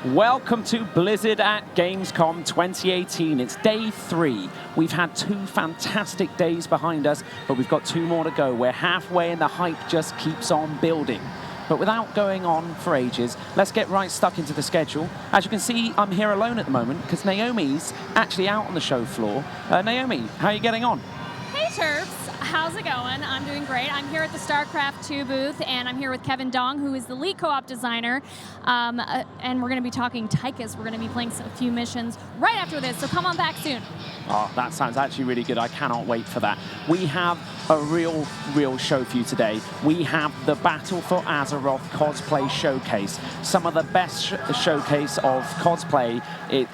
Welcome to Blizzard at Gamescom 2018. It's day 3. We've had 2 fantastic days behind us, but we've got 2 more to go. We're halfway and the hype just keeps on building. But without going on for ages, let's get right stuck into the schedule. As you can see, I'm here alone at the moment because Naomi's actually out on the show floor. Naomi, how are you getting on? Hey Turps, how's it going? I'm doing great. I'm here at the StarCraft II booth, and I'm here with Kevin Dong, who is the lead co-op designer. And we're going to be talking Tychus. We're going to be playing a few missions right after this, so come on back soon. Oh, that sounds actually really good. I cannot wait for that. We have a real show for you today. We have the Battle for Azeroth Cosplay Showcase. Some of the best showcase of cosplay.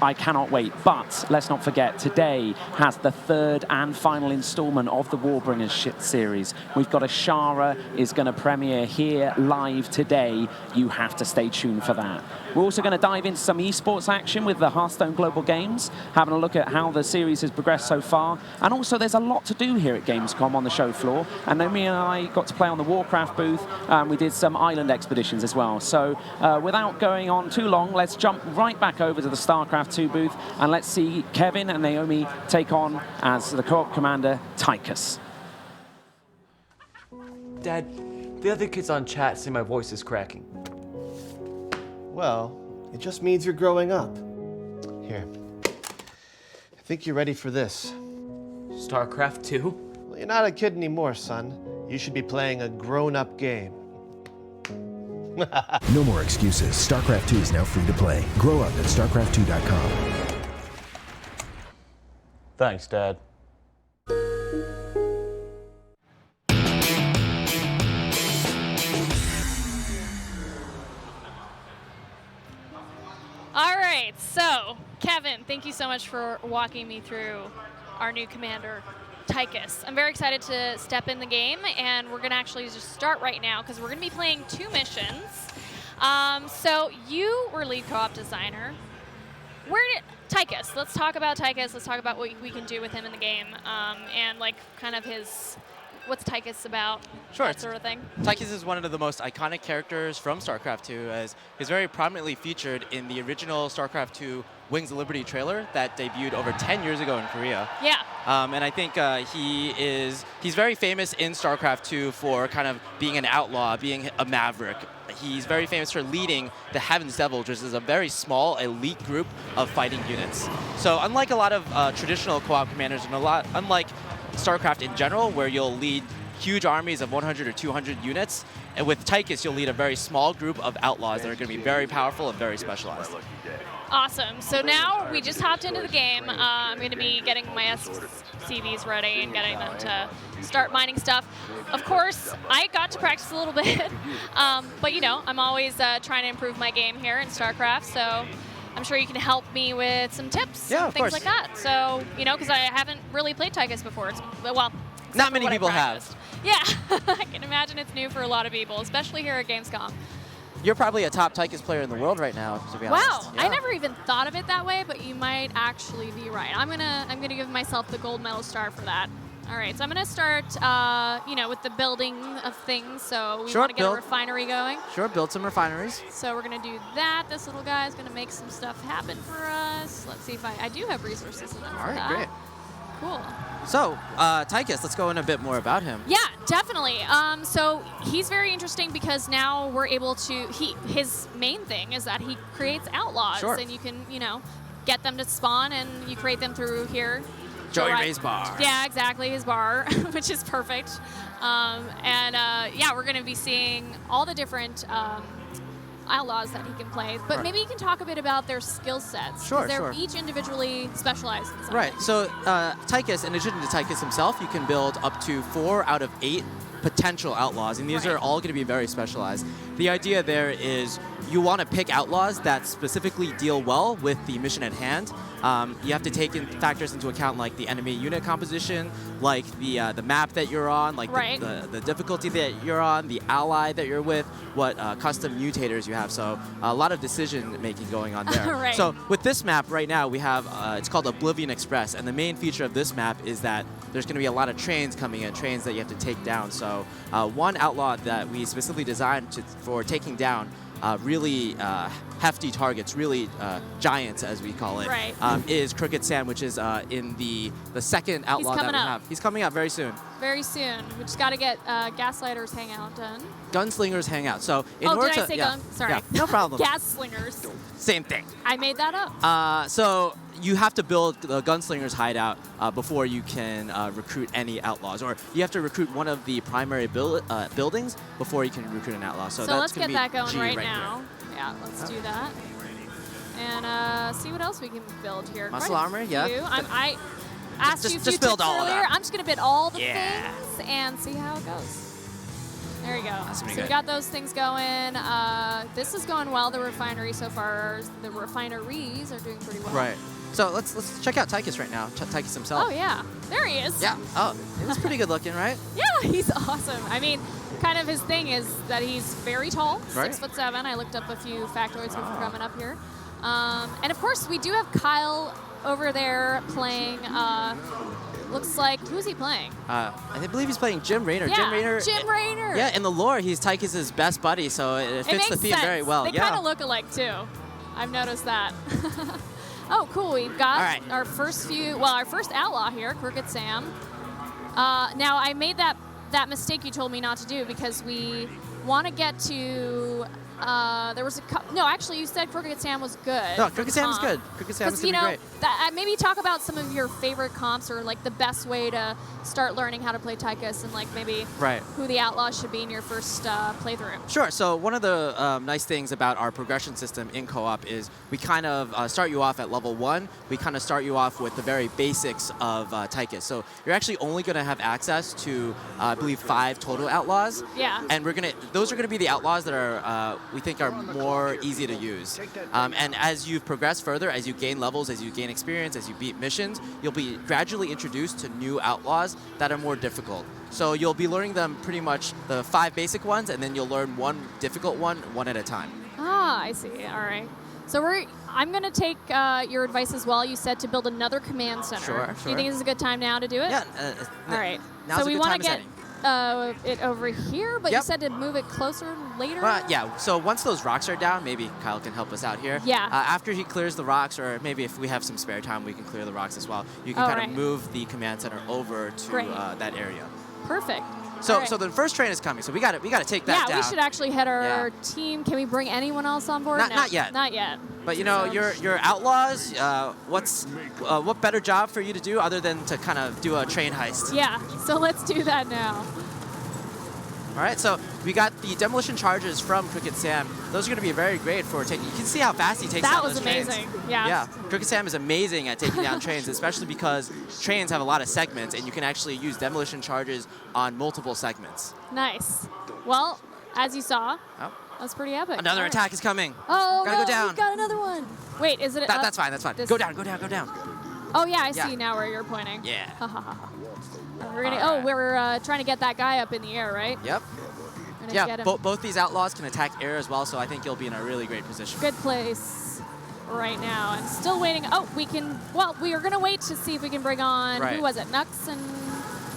I cannot wait. But let's not forget, today has the 3rd and final installment of the Warbringers series. We've got Azshara is going to premiere here live today. You have to stay tuned for that. We're also going to dive into some esports action with the Hearthstone Global Games, having a look at how the series has progressed so far. And also, there's a lot to do here at Gamescom on the show floor. And Naomi and I got to play on the Warcraft booth. We did some island expeditions as well. So without going on too long, let's jump right back over to the StarCraft II booth and let's see Kevin and Naomi take on as the co-op commander, Tychus. Dad, the other kids on chat say my voice is cracking. Well, it just means you're growing up. Here. I think you're ready for this. StarCraft II? Well, you're not a kid anymore, son. You should be playing a grown-up game. No more excuses. StarCraft II is now free to play. Grow up at StarCraft2.com. Thanks, Dad. All right, so Kevin, thank you so much for walking me through our new commander, Tychus. I'm very excited to step in the game, and we're going to actually just start right now because we're going to be playing 2 missions. So you were lead co-op designer. Tychus, let's talk about Tychus. Let's talk about what we can do with him in the game, and like kind of what's Tychus about, sure, that sort of thing. Tychus is one of the most iconic characters from StarCraft II, as he's very prominently featured in the original StarCraft II Wings of Liberty trailer that debuted over 10 years ago in Korea. Yeah. And I think he's very famous in StarCraft II for kind of being an outlaw, being a maverick. He's very famous for leading the Heaven's Devil, which is a very small elite group of fighting units. So unlike a lot of traditional co-op commanders, and unlike StarCraft in general, where you'll lead huge armies of 100 or 200 units, and with Tychus, you'll lead a very small group of outlaws that are going to be very powerful and very specialized. Awesome. So now we just hopped into the game. I'm going to be getting my SCVs ready and getting them to start mining stuff. Of course, I got to practice a little bit, but you know, I'm always trying to improve my game here in StarCraft, so I'm sure you can help me with some tips and things like that. So, you know, because I haven't really played Tychus before. Well, not many people have. Yeah, I can imagine it's new for a lot of people, especially here at Gamescom. You're probably a top Tychus player in the world right now, to be honest. Wow, yeah. I never even thought of it that way, but you might actually be right. I'm gonna give myself the gold medal star for that. All right, so I'm gonna start, you know, with the building of things. So we want to get a refinery going. Sure, build some refineries. So we're gonna do that. This little guy is gonna make some stuff happen for us. Let's see if I do have resources enough for that. All right, great. Cool. So, Tychus, let's go in a bit more about him. Yeah, definitely. So he's very interesting because now we're able to, his main thing is that he creates outlaws. Sure. And you can, you know, get them to spawn and you create them through here. Joey Ray's bar. Yeah, exactly, his bar, which is perfect. Yeah, we're going to be seeing all the different outlaws that he can play, but maybe you can talk a bit about their skill sets. Sure, they're each individually specialized in something. Right, so Tychus, in addition to Tychus himself, you can build up to 4 out of 8 potential outlaws, and these are all going to be very specialized. The idea there is you want to pick outlaws that specifically deal well with the mission at hand. You have to take factors into account like the enemy unit composition, like the map that you're on, like the difficulty that you're on, the ally that you're with, what custom mutators you have. So a lot of decision making going on there. So with this map right now, we have it's called Oblivion Express, and the main feature of this map is that there's going to be a lot of trains coming in, trains that you have to take down. So one outlaw that we specifically designed for taking down really hefty targets, really giants as we call it, Right. is Crooked Sam, which is in the second outlaw that we coming up. have. He's coming up very soon. Very soon. We just got to get Gaslighters Hangout done. Gunslingers Hangout. So in Oh, order did to I say yeah, gun? Sorry. yeah, no problem. Gas Slingers. Same thing. I made that up. So you have to build the Gunslingers hideout before you can recruit any outlaws, or you have to recruit one of the primary buildings before you can recruit an outlaw. So, that's let's gonna get be that going G right here. now. Yeah, let's do that. And see what else we can build here. Muscle Quite a armor, yeah. few. I asked you a few just build tips all of earlier. that. I'm just going to build all the Yeah. things and see how it goes. There you go. That's So pretty we good. got those things going. This is going well, the refinery so far. The refineries are doing pretty well. Right. So let's check out Tychus right now. Tychus himself. Oh, yeah. There he is. Yeah. Oh, it's pretty good looking, right? Yeah, he's awesome. I mean, kind of his thing is that he's very tall, Right. 6'7". I looked up a few factoids before coming up here. And of course, we do have Kyle over there playing. Looks like, who's he playing? I believe he's playing Jim Raynor. Yeah, Jim Raynor. Jim Raynor. Yeah, in the lore, he's Tychus's best buddy, so it fits makes the theme sense. very well. They kind of look alike too. I've noticed that. Oh, cool. We've got All right. our first outlaw here, Crooked Sam. Now, I made that mistake you told me not to do because we want to get to. There was no, actually, you said Crooked Sam was good. No, for Crooked the Sam is comp. good. Crooked Sam is Because, going to be great. maybe talk about some of your favorite comps or like the best way to start learning how to play Tychus and like maybe Right. who the outlaws should be in your first playthrough. Sure. So one of the nice things about our progression system in co-op is we kind of start you off at level 1. We kind of start you off with the very basics of Tychus. So you're actually only going to have access to, I believe, 5 total outlaws. Yeah. And those are going to be the outlaws that are we think are more easy to use. And as you progress further, as you gain levels, as you gain experience, as you beat missions, you'll be gradually introduced to new outlaws that are more difficult. So you'll be learning them pretty much the 5 basic ones, and then you'll learn one difficult one at a time. Ah, I see. All right. So I'm going to take your advice as well. You said to build another command center. Sure, Do you sure. think this is a good time now to do it? Yeah. All right. Now's So a we good want time to as get any. it over here, but you Yep. said to move it closer later? Yeah, so once those rocks are down, maybe Kyle can help us out here. Yeah. After he clears the rocks, or maybe if we have some spare time, we can clear the rocks as well. You can All kind right. of move the command center over to Great. That area. Perfect. So, All right. so the first train is coming. So we got to take that down. we should actually head our Yeah. team. Can we bring anyone else on board? Not- No, not yet. Not yet. But you know, So- your outlaws. What better job for you to do other than to kind of do a train heist? Yeah. So let's do that now. All right. So we got the demolition charges from Crooked Sam. Those are going to be very great for taking. You can see how fast he takes That down was those trains. amazing. Yeah. Yeah, Crooked Sam is amazing at taking down trains, especially because trains have a lot of segments, and you can actually use demolition charges on multiple segments. Nice. Well, as you saw, Oh. that's pretty epic. Another All right. attack is coming. Oh, Gotta no, go down. we've got another one. Wait, is it? That's fine. That's fine. this- Go down. Go down. Go down. Oh yeah, I Yeah. see now where you're pointing. Yeah. Ha ha ha. We're gonna. All Oh, right. we're trying to get that guy up in the air, right? Yep. We're gonna Yeah. get him. Both these outlaws can attack air as well, so I think you'll be in a really great position. Good place right now. And still waiting. Oh, we can. Well, we are gonna wait to see if we can bring on. Right. Who was it? Nux and.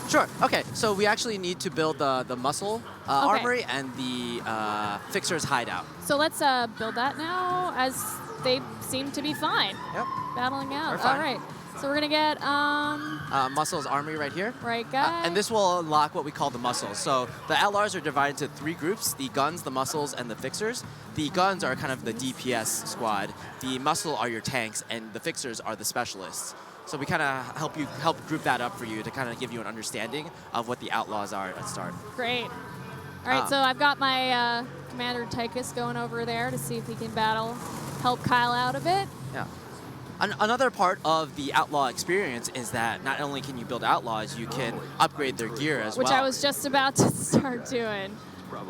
Sure. Okay. So we actually need to build the muscle armory and the fixer's hideout. So let's build that now, as they seem to be fine. Yep. Battling out. We're fine. All right. So we're gonna get Muscle's armory right here. right guy. And this will unlock what we call the muscles. So the outlaws are divided into 3 groups: the guns, the muscles, and the fixers. The guns are kind of the DPS squad. The muscle are your tanks, and the fixers are the specialists. So we kind of help group that up for you to kind of give you an understanding of what the outlaws are at start. Great. All right, so I've got my Commander Tychus going over there to see if he can help Kyle out a bit. Yeah. Another part of the outlaw experience is that not only can you build outlaws, you can upgrade their gear as well. Which I was just about to start doing.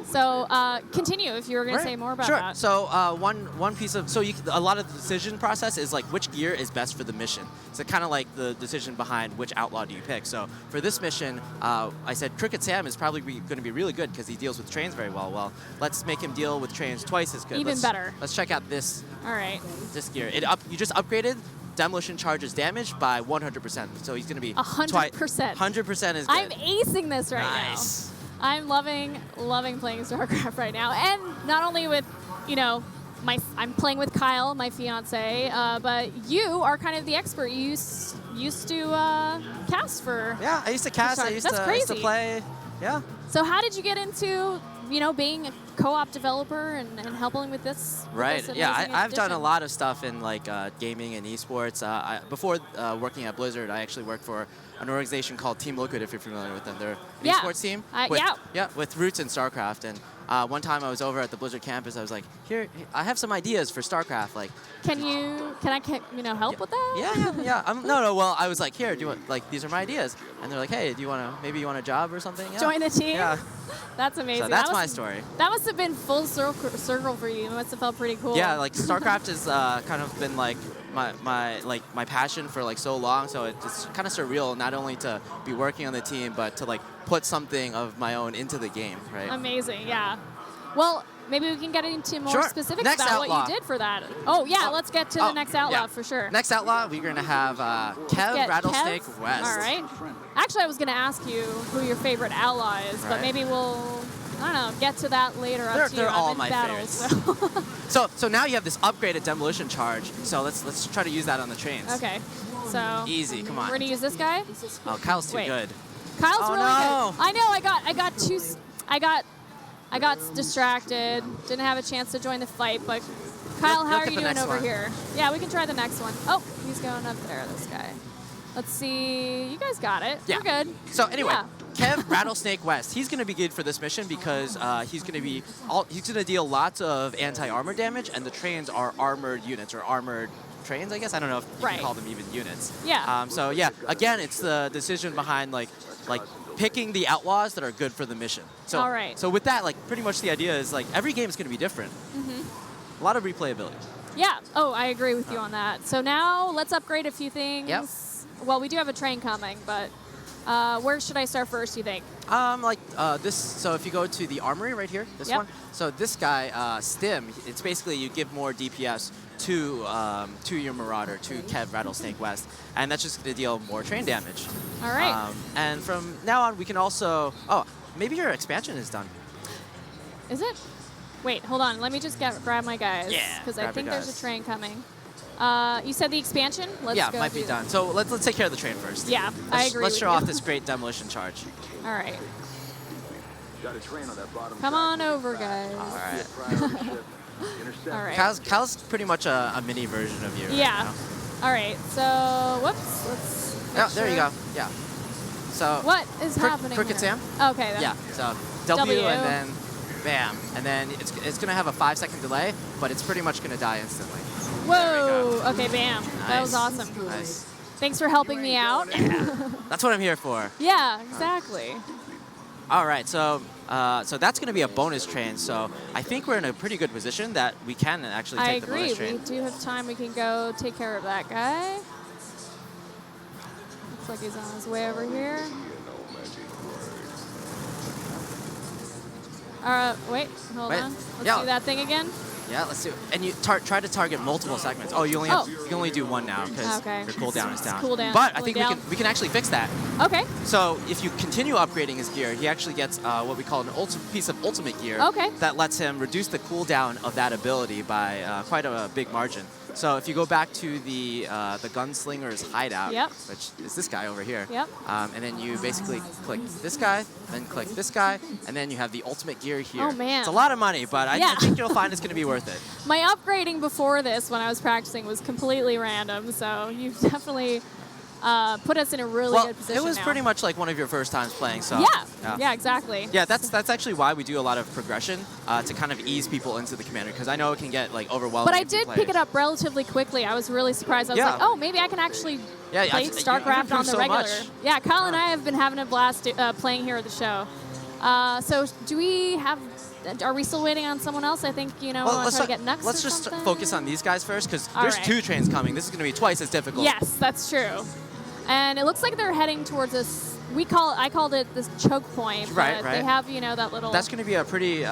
So continue if you were going to say more about sure. that. So one piece of a lot of the decision process is like which gear is best for the mission. So kind of like the decision behind which outlaw do you pick. So for this mission, I said Crooked Sam is probably going to be really good because he deals with trains very well. Well, let's make him deal with trains twice as good. Even better. Let's check out this All right. gear. You just upgraded demolition charges damage by 100%. So he's going to be 100%. 100% is good. I'm acing this right Nice. now. I'm loving playing StarCraft right now. And not only with you know, I'm playing with Kyle, my fiance, but you are kind of the expert. You used to cast for. Yeah, I used to cast. I used to play. Yeah. So how did you get into, you know, being a co-op developer and helping with this? Right. Yeah, I've done a lot of stuff in like gaming and esports. Before working at Blizzard, I actually worked for an organization called Team Liquid, if you're familiar with them. They're an esports team. With roots in StarCraft. And one time I was over at the Blizzard campus. I was like, here, I have some ideas for StarCraft. Like, can I help with that? Yeah. No. Well, I was like, here, do you want, like, these are my ideas. And they're like, hey, maybe you want a job or something? Yeah. Join the team? Yeah. That's amazing. So that's my story. That must have been full circle for you. It must have felt pretty cool. Yeah, like StarCraft has kind of been like my passion for like so long. So it's kind of surreal not only to be working on the team, but to like put something of my own into the game, right? Amazing, yeah. Well, maybe we can get into more specifics about what you did for that. Oh, yeah, let's get to the next outlaw for sure. Next outlaw, we're going to have Kev Rattlesnake West. All right. Actually, I was going to ask you who your favorite outlaw is, but maybe we'll, I don't know, get to that later. They're all my favorites. So now you have this upgraded demolition charge. So let's try to use that on the trains. Okay. So easy, come on. We're going to use this guy? Oh, Kyle's too good. Kyle's really good. I know, I got distracted. Didn't have a chance to join the fight, but Kyle, how are you doing over here? Yeah, we can try the next one. Oh, he's going up there, this guy. Let's see. You guys got it. Yeah. You're good. So anyway, Kev Rattlesnake West, he's going to be good for this mission because he's going to deal lots of anti-armor damage, and the trains are armored units or armored trains, I guess. I don't know if you can call them even units. Yeah. So yeah, again, it's the decision behind like picking the outlaws that are good for the mission. So, all right. So with that, like pretty much the idea is like every game is going to be different. A lot of replayability. Yeah. Oh, I agree with you on that. So now let's upgrade a few things. Yep. Well, we do have a train coming, but where should I start first, you think? This. So if you go to the armory right here, this one. So this guy, Stim, it's basically you give more DPS to your Marauder, to Kev Rattlesnake West, and that's just going to deal more train damage. All right. And from now on, we can also. Oh, maybe your expansion is done. Is it? Wait, hold on. Let me just grab my guys. Yeah. Because I think there's a train coming. You said the expansion? Let's might be done. So let's take care of the train first. Yeah, I agree. Let's show off this great demolition charge. All right. Come on over, guys. All right. All right. Kyle's pretty much a mini version of you. Yeah. Right now. All right. So, whoops. Let's. There you go. Yeah. So. What is happening? Crooked here? Sam. Okay. Yeah. So W and then bam, and then it's gonna have a 5-second delay, but it's pretty much gonna die instantly. Whoa. Okay. Bam. Nice. That was awesome. Nice. Thanks for helping me out. Yeah. That's what I'm here for. Yeah. Exactly. All right, so that's going to be a bonus train. So I think we're in a pretty good position that we can actually take the bonus train. I agree. We do have time. We can go take care of that guy. Looks like he's on his way over here. Wait, hold on. Let's do that thing again. Yeah, let's do it. And you try to target multiple segments. Oh, you can only do one now because your cooldown is down. But I think we can actually fix that. Okay. So if you continue upgrading his gear, he actually gets what we call an piece of ultimate gear. Okay. That lets him reduce the cooldown of that ability by quite a big margin. So if you go back to the gunslinger's hideout, which is this guy over here, and then you basically click this guy, then click this guy, and then you have the ultimate gear here. Oh man, it's a lot of money, but I think you'll find it's going to be worth it. My upgrading before this, when I was practicing, was completely random. So you've definitely put us in a really good position. It was pretty much like one of your first times playing. So yeah, exactly. Yeah, that's actually why we do a lot of progression to kind of ease people into the commander, because I know it can get like overwhelming. But I did pick it up relatively quickly. I was really surprised. I was like, oh, maybe I can actually play StarCraft on the regular. Yeah, Kyle and I have been having a blast playing here at the show. So do we have? Are we still waiting on someone else? I think, we want to try to get Nux. Let's just focus on these guys first, because there's 2 trains coming. This is going to be twice as difficult. Yes, that's true. And it looks like they're heading towards this. I called it this choke point. Right. They have, that little. That's going to be a pretty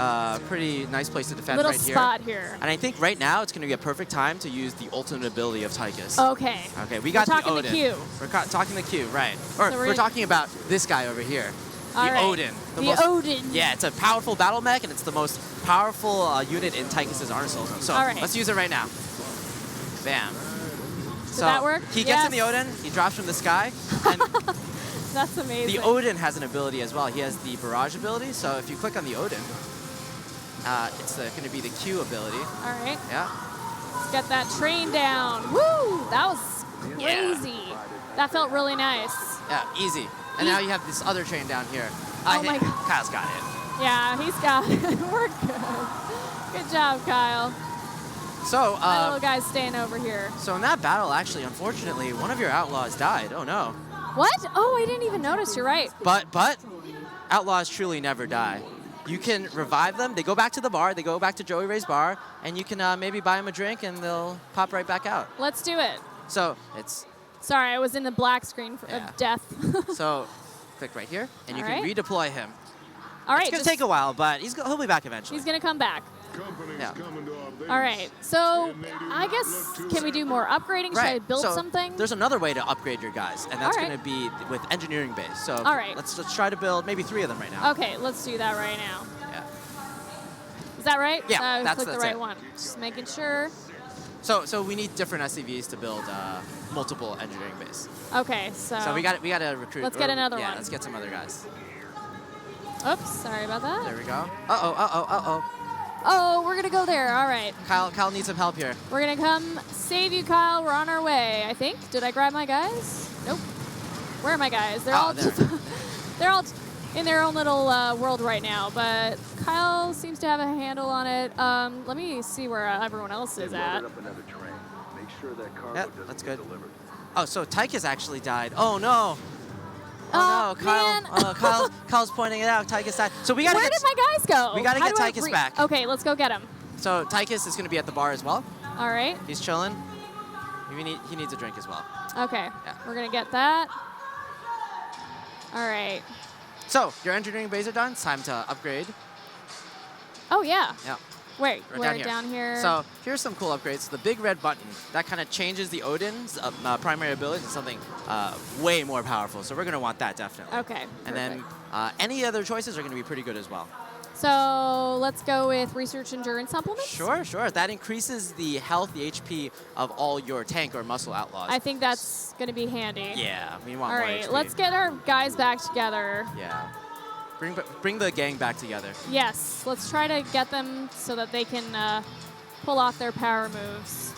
nice place to defend little right here. spot here. And I think right now it's going to be a perfect time to use the ultimate ability of Tychus. Okay. We got We're talking the Odin. the Q. We're talking the Q, right? Or we're talking about this guy over here. All the right. Odin. The Odin. Yeah, it's a powerful battle mech, and it's the most powerful unit in Tychus's Arsenal. So All right. let's use it right now. Bam. Did that work? He gets in Yes. the Odin, he drops from the sky, and That's amazing. the Odin has an ability as well. He has the Barrage ability, so if you click on the Odin, it's going to be the Q ability. All right. Yeah. Let's get that train down. Woo! That was crazy. That felt really nice. Yeah, easy. And now you have this other train down here. Oh my God. Kyle's got it. Yeah, he's got it. We're good. Good job, Kyle. So, My little guy's staying over here. so in that battle, actually, unfortunately, one of your outlaws died. Oh no. What? Oh, I didn't even notice. You're right. But outlaws truly never die. You can revive them. They go back to the bar. They go back to Joey Ray's bar, and you can maybe buy them a drink, and they'll pop right back out. Let's do it. So it's Sorry, I was in the black screen Yeah. of death. so click right here, and you All can right. redeploy him. All right. It's gonna take a while, but he'll be back eventually. He's going to come back. Yeah. All right. So I guess, can we do more upgrading? Should I build so something? There's another way to upgrade your guys, and that's All right. going to be with engineering base. So All right. let's try to build maybe 3 of them right now. Okay, let's do that right now. Yeah. Is that right? Yeah, I that's clicked the it. right one. Just making sure. So we need different SCVs to build multiple engineering base. Okay, so. So we got to recruit. Let's get another yeah, one. let's get some other guys. Oops, sorry about that. There we go. Uh-oh. Oh, we're gonna go there. All right. Kyle needs some help here. We're gonna come save you, Kyle. We're on our way, I think. Did I grab my guys? Nope. Where are my guys? They're all there. they're all in their own little world right now, but Kyle seems to have a handle on it. Let me see where everyone else is at. Yeah, that's good. Oh, so Tychus actually died. Oh no. Oh, no, Kyle. man. Kyle's pointing it out. Tychus died. So we got to Where get did my guys go? we gotta How get do I Tychus back. Okay, let's go get him. So Tychus is going to be at the bar as well. All right. He's chilling. He needs a drink as well. Okay. Yeah. We're gonna get that. All right. So your engineering bays are done. It's time to upgrade. Oh yeah. Yeah. Wait, Right we're down here. So here's some cool upgrades. The big red button, that kind of changes the Odin's primary ability to something way more powerful. So we're going to want that definitely. Okay. And then perfect. any other choices are going to be pretty good as well. So let's go with research endurance supplements. Sure. That increases the health, the HP of all your tank or muscle outlaws. I think that's going to be handy. Yeah, we want All more right, HP. let's get our guys back together. Yeah. Bring the gang back together. Yes, let's try to get them so that they can pull off their power moves.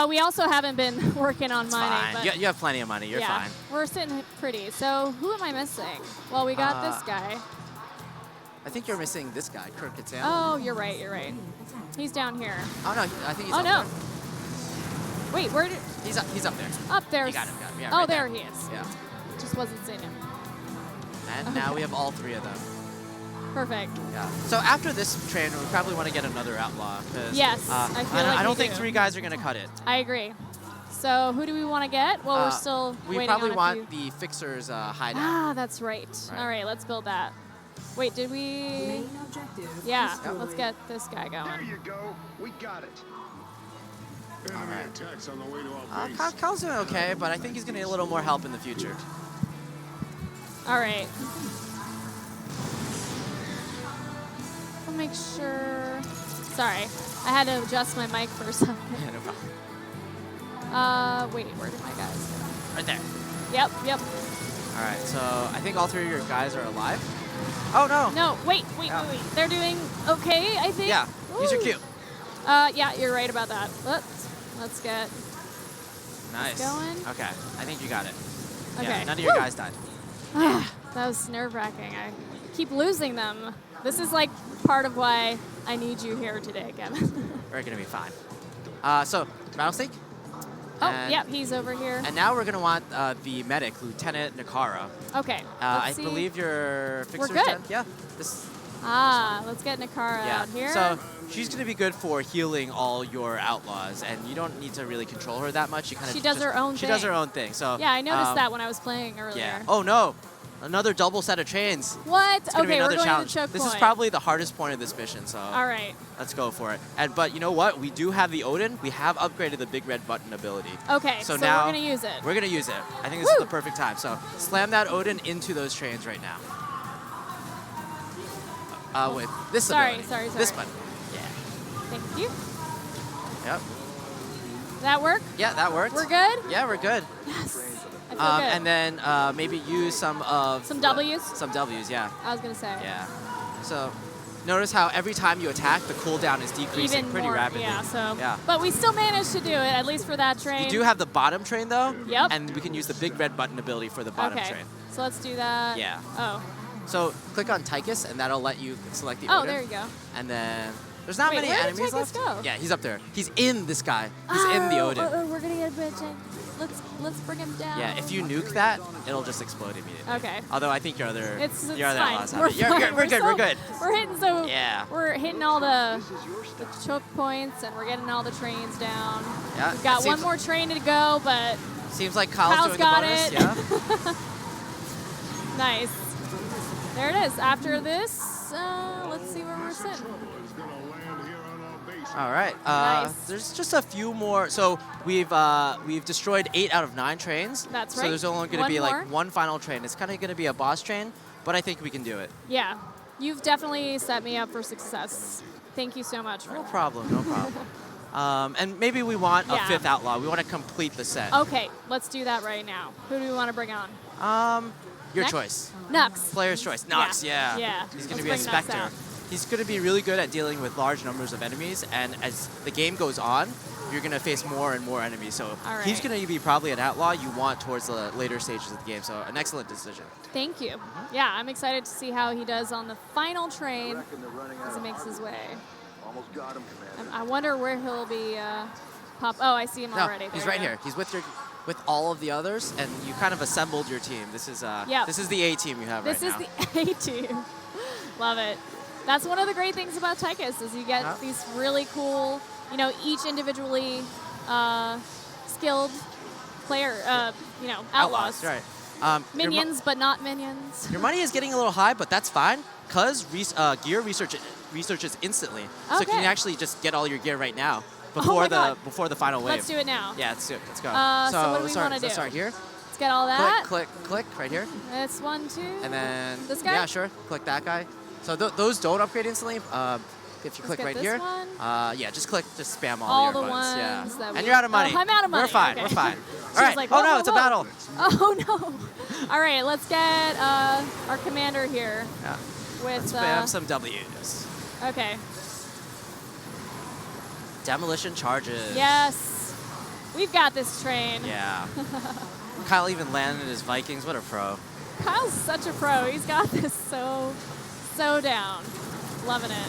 We also haven't been working on mining. Fine. But You have plenty of money. You're yeah, fine. we're sitting pretty. So who am I missing? Well, we got this guy. I think you're missing this guy, Kirk Katsam. Oh, you're right. He's down here. Oh no, I think he's Oh up no. there. Wait, where did? He's up there. Up there. You got him. Yeah, Oh, right there he is. Yeah. Just wasn't seeing him. And now we have all 3 of them. Perfect. Yeah. So after this train, we probably want to get another outlaw. Cause, Yes, I feel like I don't we think do. 3 guys are going to cut it. I agree. So who do we want to get? Well, we're still We waiting probably on a want few. the Fixer's hideout. Ah, that's right. Right. All right, let's build that. Wait, did we? Yeah, let's get this guy There going. you go. We got it. Enemy attacks on the way to our base. Kyle's doing okay, but I think he's going to need a little more help in the future. All right. I'll make sure. Sorry, I had to adjust my mic for a second. Yeah, no problem. Wait, where did my guys go? Right there. Yep. All right, so I think all 3 of your guys are alive. Oh, no. No, wait. Yeah. They're doing okay, I think. Yeah, these are Woo. cute. Yeah, you're right about that. Let's get. Nice. going. Okay, I think you got it. Okay. Yeah, none of your Woo. guys died. That was nerve-wracking. I keep losing them. This is like part of why I need you here today, Kevin. We're going to be fine. So, Rattlesnake? Oh, And- yep, he's over here. And now we're going to want the medic, Lieutenant Nakara. Okay. I let's see. believe your fixer's good. done? Yeah. This, Let's get Nakara yeah. out here. So she's going to be good for healing all your outlaws, and you don't need to really control her that much. She does her own She does thing. her own thing. So yeah, I noticed that when I was playing earlier. Yeah. Oh no, another double set of chains. What? It's gonna be Okay, we're another going challenge. to the choke This point. is probably the hardest point of this mission. So All right. let's go for it. But you know what? We do have the Odin. We have upgraded the big red button ability. Okay, so now we're going to use it. We're gonna use it. I think this is Woo! the perfect time. So slam that Odin into those trains right now. with this Sorry, ability. sorry. This button. Yeah. Thank you. Yep. That work? Yeah, that worked. We're good? Yeah, we're good. Yes. I feel good. And then maybe use some of... Some W's? Some W's, yeah. I was going to say. Yeah. So notice how every time you attack, the cooldown is decreasing Even pretty more, rapidly. Yeah, so. Yeah. But we still managed to do it, at least for that train. You do have the bottom train, though. Yep. And we can use the big red button ability for the bottom okay. train. So let's do that. Yeah. Oh. So click on Tychus, and that'll let you select the Oh, Odin. there you go. And then there's not Wait, many where did enemies Tychus left. go? Yeah, he's up there. He's in this guy. He's in the Odin. We're gonna get a bit. Let's bring him down. Yeah, if you nuke that, it'll just explode immediately. Okay. Although I think your other It's your other fine. outlaws have We're it. You're fine. we're good. We're good. We're hitting so. Yeah. We're hitting all the choke points, and we're getting all the trains down. Yeah. We've got it one seems- more train to go, but Seems like Kyle's doing got the bonus. it. Yeah. nice. There it is. After this, let's see where we're sitting. All right. Nice. There's just a few more. So we've destroyed 8 out of 9 trains. That's So right. there's only going to One be more. like one final train. It's kind of going to be a boss train, but I think we can do it. Yeah, you've definitely set me up for success. Thank you so much for No that. problem. No problem. And maybe we want a Yeah. 5th outlaw. We want to complete the set. Okay, let's do that right now. Who do we want to bring on? Your Nux? choice. Nux. Player's choice. Nux, yeah. Yeah. He's going to Let's be a bring Nux Spectre. out. He's going to be really good at dealing with large numbers of enemies, and as the game goes on, you're going to face more and more enemies. So All right. he's going to be probably an outlaw you want towards the later stages of the game. So an excellent decision. Thank you. Yeah, I'm excited to see how he does on the final train as he makes his way. I wonder where he'll be pop. Oh, I see him No, already. he's There right you here. He's with all of the others, and you kind of assembled your team. This is Yep. this is the A team you have This right now. is the A team. Love it. That's one of the great things about Tychus is you get these really cool, each individually skilled player, outlaws. Right. Minions, but not minions. Your money is getting a little high, but that's fine, because gear researches instantly. So you can Okay. actually just get all your gear right now Oh before my God. before the final wave. Let's do it now. Yeah, let's do it. Let's go. So what do we wanna do? Let's start here. Let's get all that. Click, right here. That's 1, 2. And then This guy? Yeah, sure. Click that guy. So those don't upgrade instantly. If you click get right this here, one. yeah, just spam all All your the buttons. ones Yeah. that And we- you're out of money. Oh, I'm out of money. We're fine. Okay. We're fine. She All was right. like, Oh whoa, no, whoa, it's a whoa. battle. Oh no! All right, let's get our commander here Yeah. with. Spam some W's. Okay. Demolition charges. Yes, we've got this train. Yeah. Kyle even landed his Vikings. What a pro. Kyle's such a pro. He's got this so down. Loving it.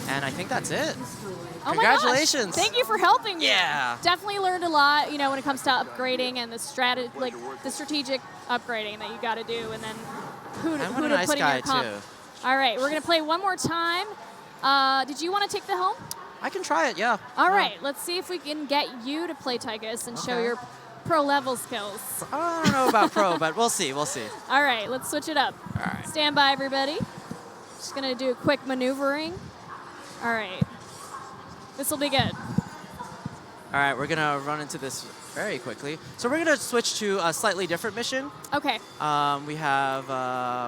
And I think that's it. Oh my gosh. Congratulations. Thank you for helping me. Yeah. Definitely learned a lot, when it comes to upgrading and the strategic upgrading that you got to do, and then who And to what a nice put in guy, your comp. too. All right, we're gonna play one more time. Did you want to take the helm? I can try it, yeah. All Yeah. right, let's see if we can get you to play Tychus and show Okay. your pro level skills. I don't know about pro, but we'll see. We'll see. All right, let's switch it up. All right. Stand by, everybody. Just gonna do a quick maneuvering. All right, this will be good. All right, we're gonna run into this very quickly. So we're gonna switch to a slightly different mission. Okay. We have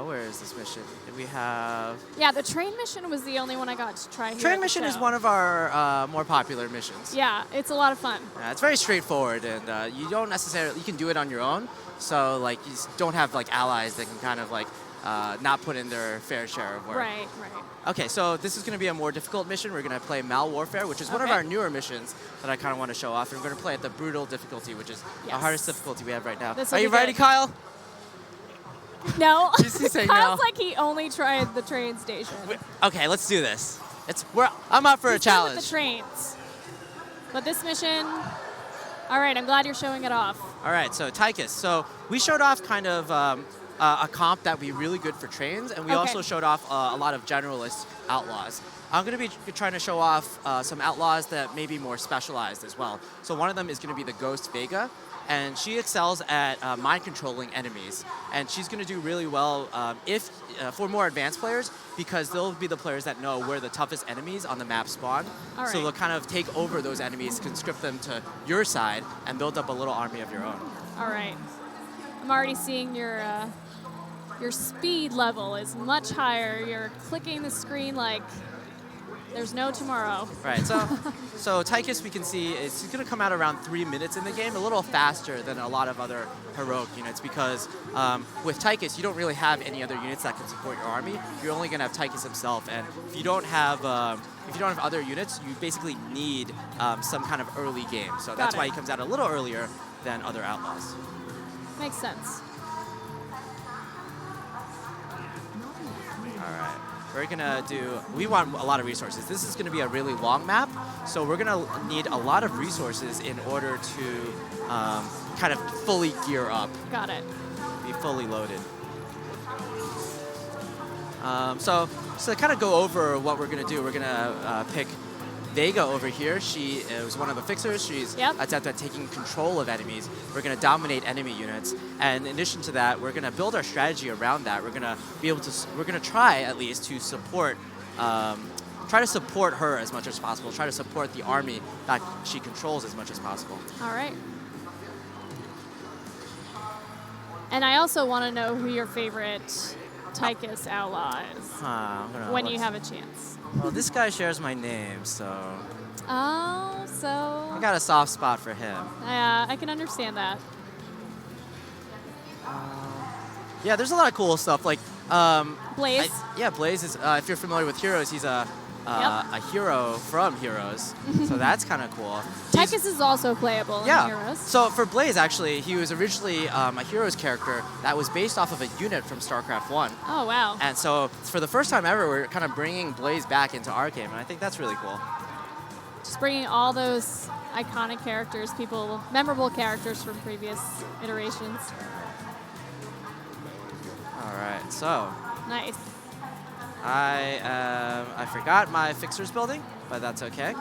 where is this mission? We have Yeah, the train mission was the only one I got to try here. train at the mission is show. one of our more popular missions. Yeah, it's a lot of fun. It's very straightforward, and you don't necessarily you can do it on your own. So like you just don't have like allies that can kind of like not put in their fair share of work. Right. Okay, so this is going to be a more difficult mission. We're going to play Mal Warfare, which is one of Okay. our newer missions that I kind of want to show off. And we're going to play at the brutal difficulty, which is the Yes. hardest difficulty we have right now. This will Are you be ready, good. Kyle? No. He's saying Kyle's no. like he only tried the train station. Okay, let's do this. I'm up for a He's good with challenge. the trains. But this mission, all right, I'm glad you're showing it off. All right, so Tychus. So we showed off kind of a comp that would be really good for trains, and we Okay. also showed off a lot of generalist outlaws. I'm going to be trying to show off some outlaws that may be more specialized as well. So one of them is going to be the Ghost Vega, and she excels at mind controlling enemies. And she's going to do really well for more advanced players, because they'll be the players that know where the toughest enemies on the map spawn. All So right. they'll kind of take over those enemies, conscript them to your side, and build up a little army of your own. All right. I'm already seeing your your speed level is much higher. You're clicking the screen like there's no tomorrow. Right, so Tychus, we can see, is going to come out around 3 minutes in the game, a little faster than a lot of other heroic units, because with Tychus, you don't really have any other units that can support your army. You're only going to have Tychus himself, and if you don't have other units, you basically need some kind of early game. So that's why he comes out a little earlier than other outlaws. Makes sense. All right. We're gonna we want a lot of resources. This is gonna be a really long map, so we're gonna need a lot of resources in order to kind of fully gear up. Got it. Be fully loaded. So to kind of go over what we're gonna do, we're gonna pick Vega over here. She is one of the fixers. She's adept at taking control of enemies. We're going to dominate enemy units, and in addition to that, we're going to build our strategy around that. We're going to be able to. We're going to try at least to support. Try to support her as much as possible. Try to support the army that she controls as much as possible. All right. And I also want to know who your favorite Tychus outlaw is when you have a chance. Well, this guy shares my name, so... Oh, so... I got a soft spot for him. Yeah, I can understand that. Yeah, there's a lot of cool stuff, like... Blaze? Blaze is, if you're familiar with Heroes, he's a hero from Heroes, so that's kind of cool. Tychus is also playable in Heroes. So for Blaze, actually, he was originally a Heroes character that was based off of a unit from StarCraft I. Oh, wow. And so for the first time ever, we're kind of bringing Blaze back into our game, and I think that's really cool. Just bringing all those iconic characters, memorable characters from previous iterations. All right, so. Nice. I forgot my fixers building, but that's okay.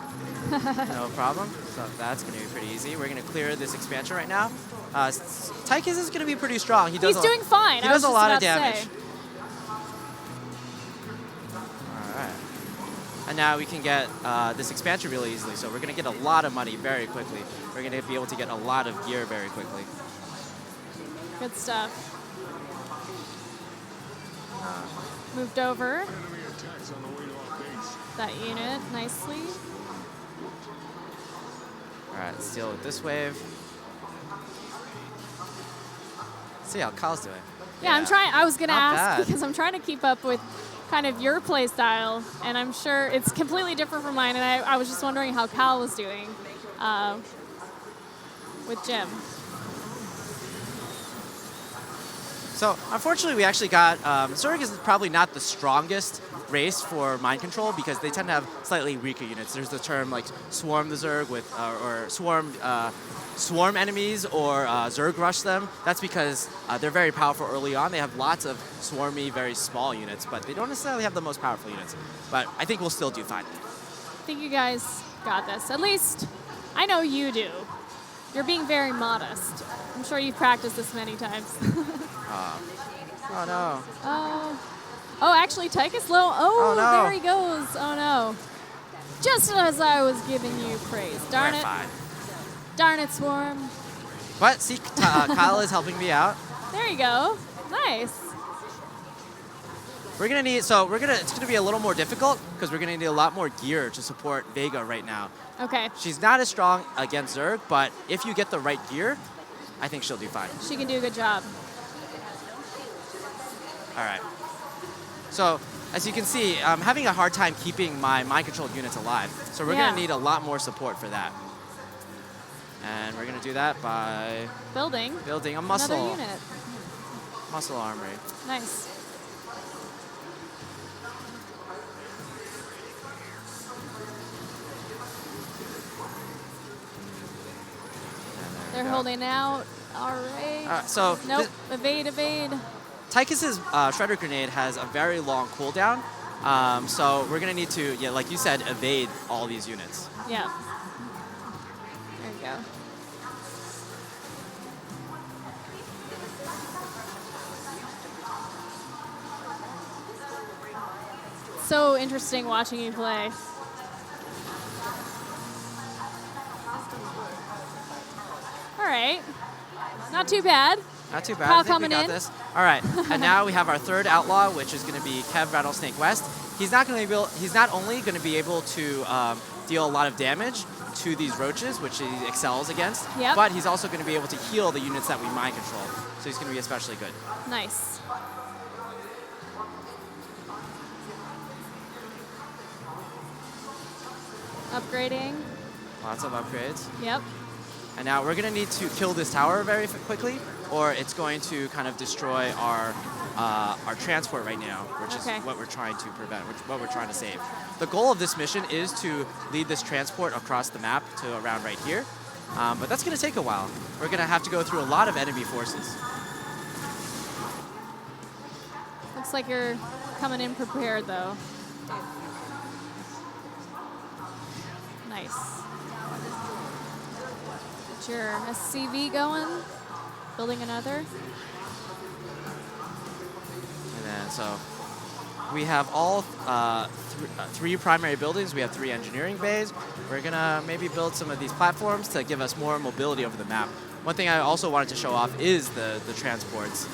No problem. So that's going to be pretty easy. We're going to clear this expansion right now. Tychus is going to be pretty strong. He's doing fine. He does a lot of damage. Say. All right. And now we can get this expansion really easily. So we're going to get a lot of money very quickly. We're going to be able to get a lot of gear very quickly. Good stuff. Moved over that unit nicely. All right, let's deal with this wave. See how Kyle's doing. Yeah, I'm trying. I was gonna ask because I'm trying to keep up with kind of your play style, and I'm sure it's completely different from mine. And I was just wondering how Kyle was doing with Jim. So unfortunately, we actually got Zerg is probably not the strongest race for mind control because they tend to have slightly weaker units. There's the term like swarm the Zerg with or swarm enemies or Zerg rush them. That's because they're very powerful early on. They have lots of swarmy, very small units, but they don't necessarily have the most powerful units. But I think we'll still do fine. I think you guys got this. At least I know you do. You're being very modest. I'm sure you've practiced this many times. Oh no. Oh, actually, Tychus low. Oh, no. There he goes. Oh no. Just as I was giving you praise. Darn it. Fine. Darn it, Swarm. But see, Kyle is helping me out. There you go. Nice. We're gonna need, it's gonna be a little more difficult because we're gonna need a lot more gear to support Vega right now. Okay. She's not as strong against Zerg, but if you get the right gear, I think she'll do fine. She can do a good job. All right. So as you can see, I'm having a hard time keeping my mind-controlled units alive. So we're gonna need a lot more support for that. And we're gonna do that by building a muscle. Another unit. Muscle armory. Nice. They're holding out. All right. So nope. Evade. Tychus's Shredder Grenade has a very long cooldown. So we're gonna need to, like you said, evade all these units. Yeah. There you go. So interesting watching you play. All right. Not too bad. Not too bad. Kyle I think we coming got in. this. All right, and now we have our third outlaw, which is going to be Kev Rattlesnake West. He's not going to be able, he's not only going to be able to deal a lot of damage to these roaches, which he excels against, Yep. but he's also going to be able to heal the units that we mind control. So he's going to be especially good. Nice. Upgrading. Lots of upgrades. Yep. And now we're going to need to kill this tower very quickly, or it's going to kind of destroy our transport right now, which Okay. is what we're trying to prevent, what we're trying to save. The goal of this mission is to lead this transport across the map to around right here, but that's going to take a while. We're going to have to go through a lot of enemy forces. Looks like you're coming in prepared, though. Nice. Get your SCV going. Building another. And then so we have all three primary buildings. We have 3 engineering bays. We're going to maybe build some of these platforms to give us more mobility over the map. One thing I also wanted to show off is the transports.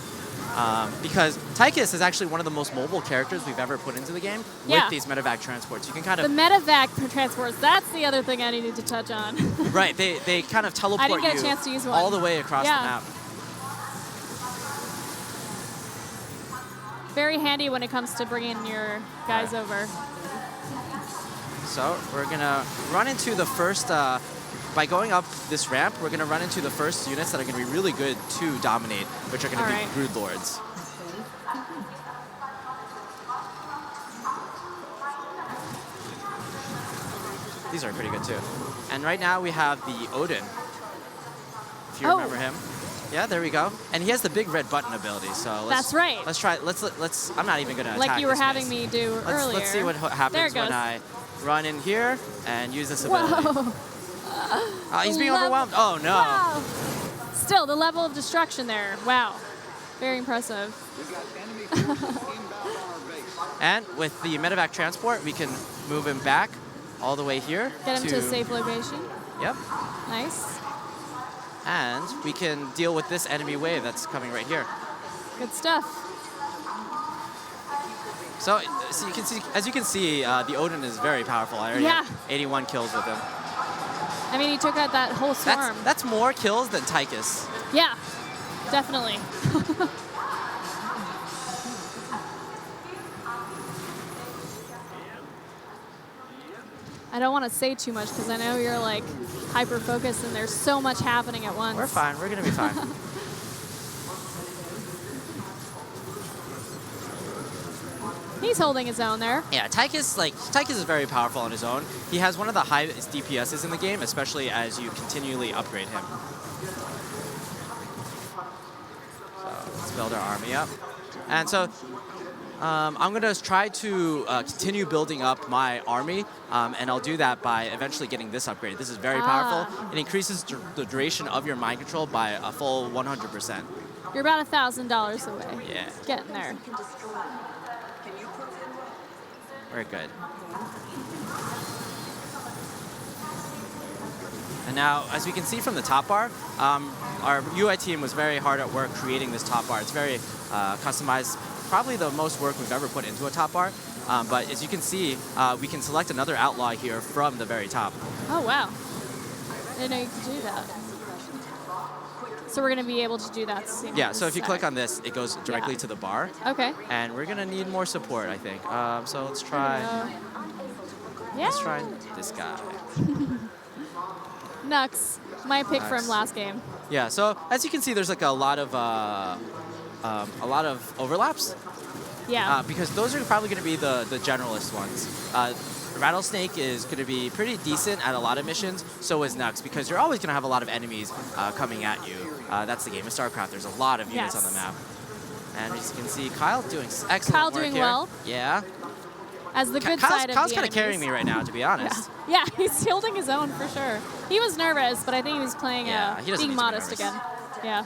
Because Tychus is actually one of the most mobile characters we've ever put into the game with these medevac transports. You can kind The of medevac transports, that's the other thing I needed to touch on. right. They kind of teleport I didn't get a you chance to use one. all the way across the map. Very handy when it comes to bringing your guys over. So we're gonna run into the first. By going up this ramp, we're going to run into the first units that are going to be really good to dominate, which are going to be Brood Lords. These are pretty good too. And right now we have the Odin, if you remember him. Yeah, there we go. And he has the big red button ability. So that's right. Let's try. Let's. I'm not even going to attack. Like you were this having base. me do earlier. Let's see what happens when I run in here and use this ability. Whoa. He's being overwhelmed. Oh, no. Wow. Still, the level of destruction there. Wow. Very impressive. And with the medevac transport, we can move him back all the way here. Get him to a safe location. Yep. Nice. And we can deal with this enemy wave that's coming right here. Good stuff. So you can see, as you can see, the Odin is very powerful. I already have 81 kills with him. I mean, he took out that whole swarm. That's more kills than Tychus. Yeah, definitely. I don't want to say too much because I know you're like hyper-focused and there's so much happening at once. We're fine. We're going to be fine. He's holding his own there. Yeah, Tychus is very powerful on his own. He has one of the highest DPSs in the game, especially as you continually upgrade him. So let's build our army up. And so I'm going to try to continue building up my army, and I'll do that by eventually getting this upgrade. This is very powerful. It increases the duration of your mind control by a full 100%. You're about $1,000 away. Yeah. Getting there. We're good. And now, as we can see from the top bar, our UI team was very hard at work creating this top bar. It's very customized, probably the most work we've ever put into a top bar. But as you can see, we can select another outlaw here from the very top. Oh, wow. I didn't know you could do that. So we're going to be able to do that soon. Yeah, so if you click on this, it goes directly to the bar. Okay. And we're going to need more support, I think. So let's try... Let's try this guy. Nux. My pick from last game. Yeah, so as you can see, there's like a lot of overlaps. Yeah. Because those are probably going to be the generalist ones. Rattlesnake is going to be pretty decent at a lot of missions, so is Nux, because you're always going to have a lot of enemies coming at you. That's the game of StarCraft. There's a lot of units on the map. And as you can see, Kyle doing excellent work here. well. Yeah. As the good side of Kyle's the kind of carrying me right now, to be honest. Yeah, he's holding his own for sure. He was nervous, but I think he was playing he doesn't being need modest to be nervous. again. Yeah.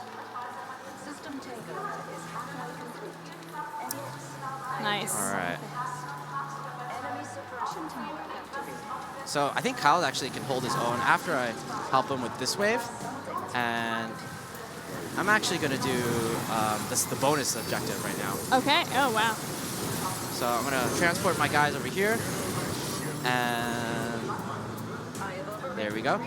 Nice. All right. So I think Kyle actually can hold his own after I help him with this wave. And I'm actually going to do the bonus objective right now. Okay. Oh, wow. So I'm going to transport my guys over here. And there we go.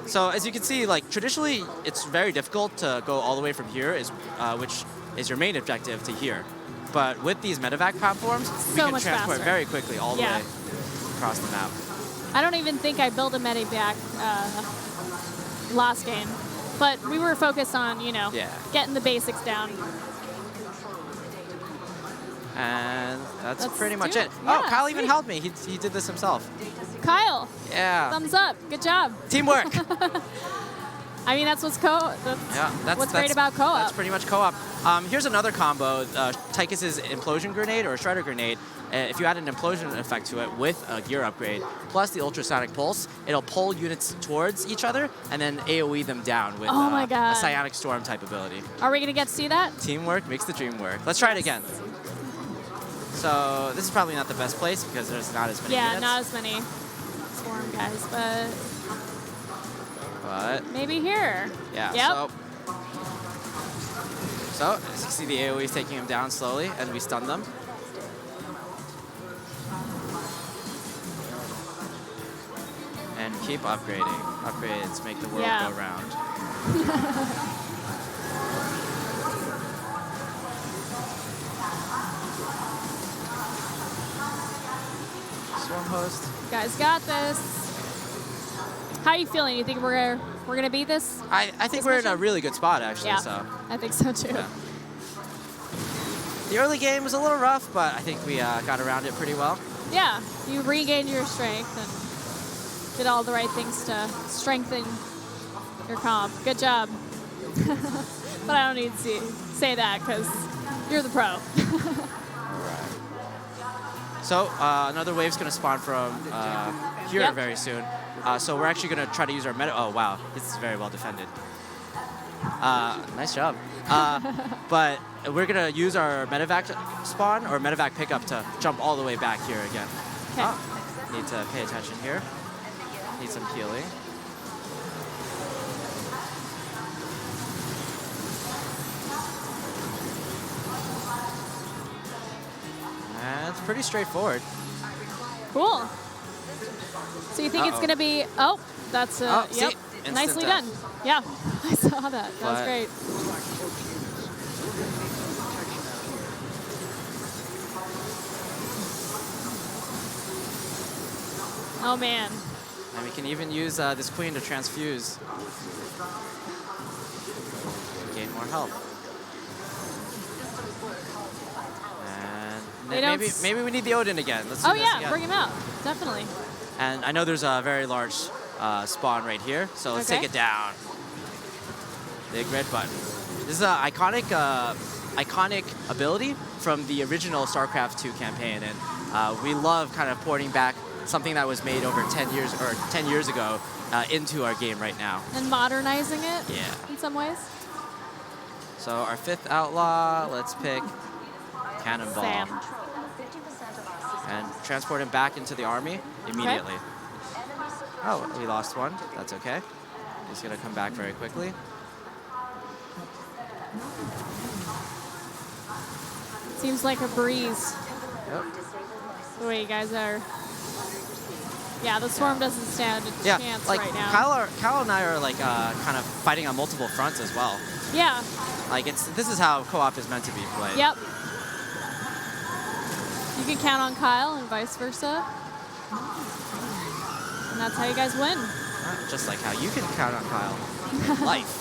So as you can see, like traditionally, it's very difficult to go all the way from here, which is your main objective, to here. But with these medevac platforms, we can transport very quickly all the way across the map. I don't even think I built a medevac last game, but we were focused on, you know, getting the basics down. And that's pretty much it. Yeah, oh, Kyle even helped me. He did this himself. Kyle. Yeah. Thumbs up. Good job. Teamwork. I mean, that's what's what's great about co-op. That's pretty much co-op. Here's another combo. Tychus's Implosion Grenade or Shredder Grenade. If you add an implosion effect to it with a gear upgrade, plus the ultrasonic pulse, it'll pull units towards each other and then AoE them down with a Psionic Storm type ability. Are we going to get to see that? Teamwork makes the dream work. Let's try it again. So this is probably not the best place because there's not as many units. Not as many Swarm guys, but maybe here. Yeah, yep. So as you can see, the AoE is taking them down slowly, and we stun them. And keep upgrading. Upgrades make the world go round. Swarm host. You guys got this. How are you feeling? You think we're gonna beat this? I think we're in a really good spot actually. Yeah, so I think so too. Yeah. The early game was a little rough, but I think we got around it pretty well. Yeah, you regained your strength and did all the right things to strengthen your comp. Good job. But I don't need to say that because you're the pro. So another wave's going to spawn from here very soon. So we're actually going to try to use our meta. Oh, wow. This is very well defended. Nice job. But we're going to use our medevac spawn or medevac pickup to jump all the way back here again. Okay. Need to pay attention here. Need some healing. And it's pretty straightforward. Cool. So you think it's going to be... Oh, that's... yep. Nicely done. Yeah, I saw that. That was great. Oh, man. And we can even use this queen to transfuse. Gain more health. And maybe we need the Odin again. Let's do this again. Bring him out. Definitely. And I know there's a very large spawn right here, so let's take it down. Big red button. This is an iconic ability from the original StarCraft II campaign, and we love kind of porting back something that was made over 10 years ago into our game right now. And modernizing it. Yeah. In some ways. So our 5th outlaw, let's pick Cannonball. Sam. And transport him back into the army immediately. Okay. Oh, we lost one. That's okay. He's going to come back very quickly. Seems like a breeze. Yep. The way you guys are. Yeah, the Swarm doesn't stand a chance like right now. Kyle and I are like kind of fighting on multiple fronts as well. Yeah. Like this is how co-op is meant to be played. Yep. You can count on Kyle and vice versa. And that's how you guys win. Just like how you can count on Kyle. Life.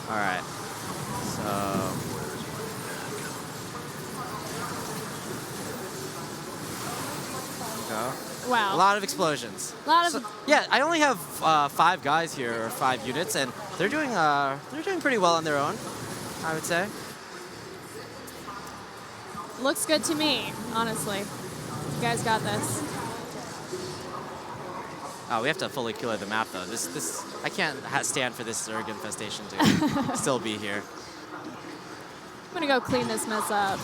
All right. So. Go. Wow. A lot of explosions. Yeah, I only have 5 guys here, or 5 units, and they're doing pretty well on their own, I would say. Looks good to me, honestly. You guys got this. Oh, we have to fully clear the map, though. This I can't stand for this Zerg infestation to still be here. I'm gonna go clean this mess up.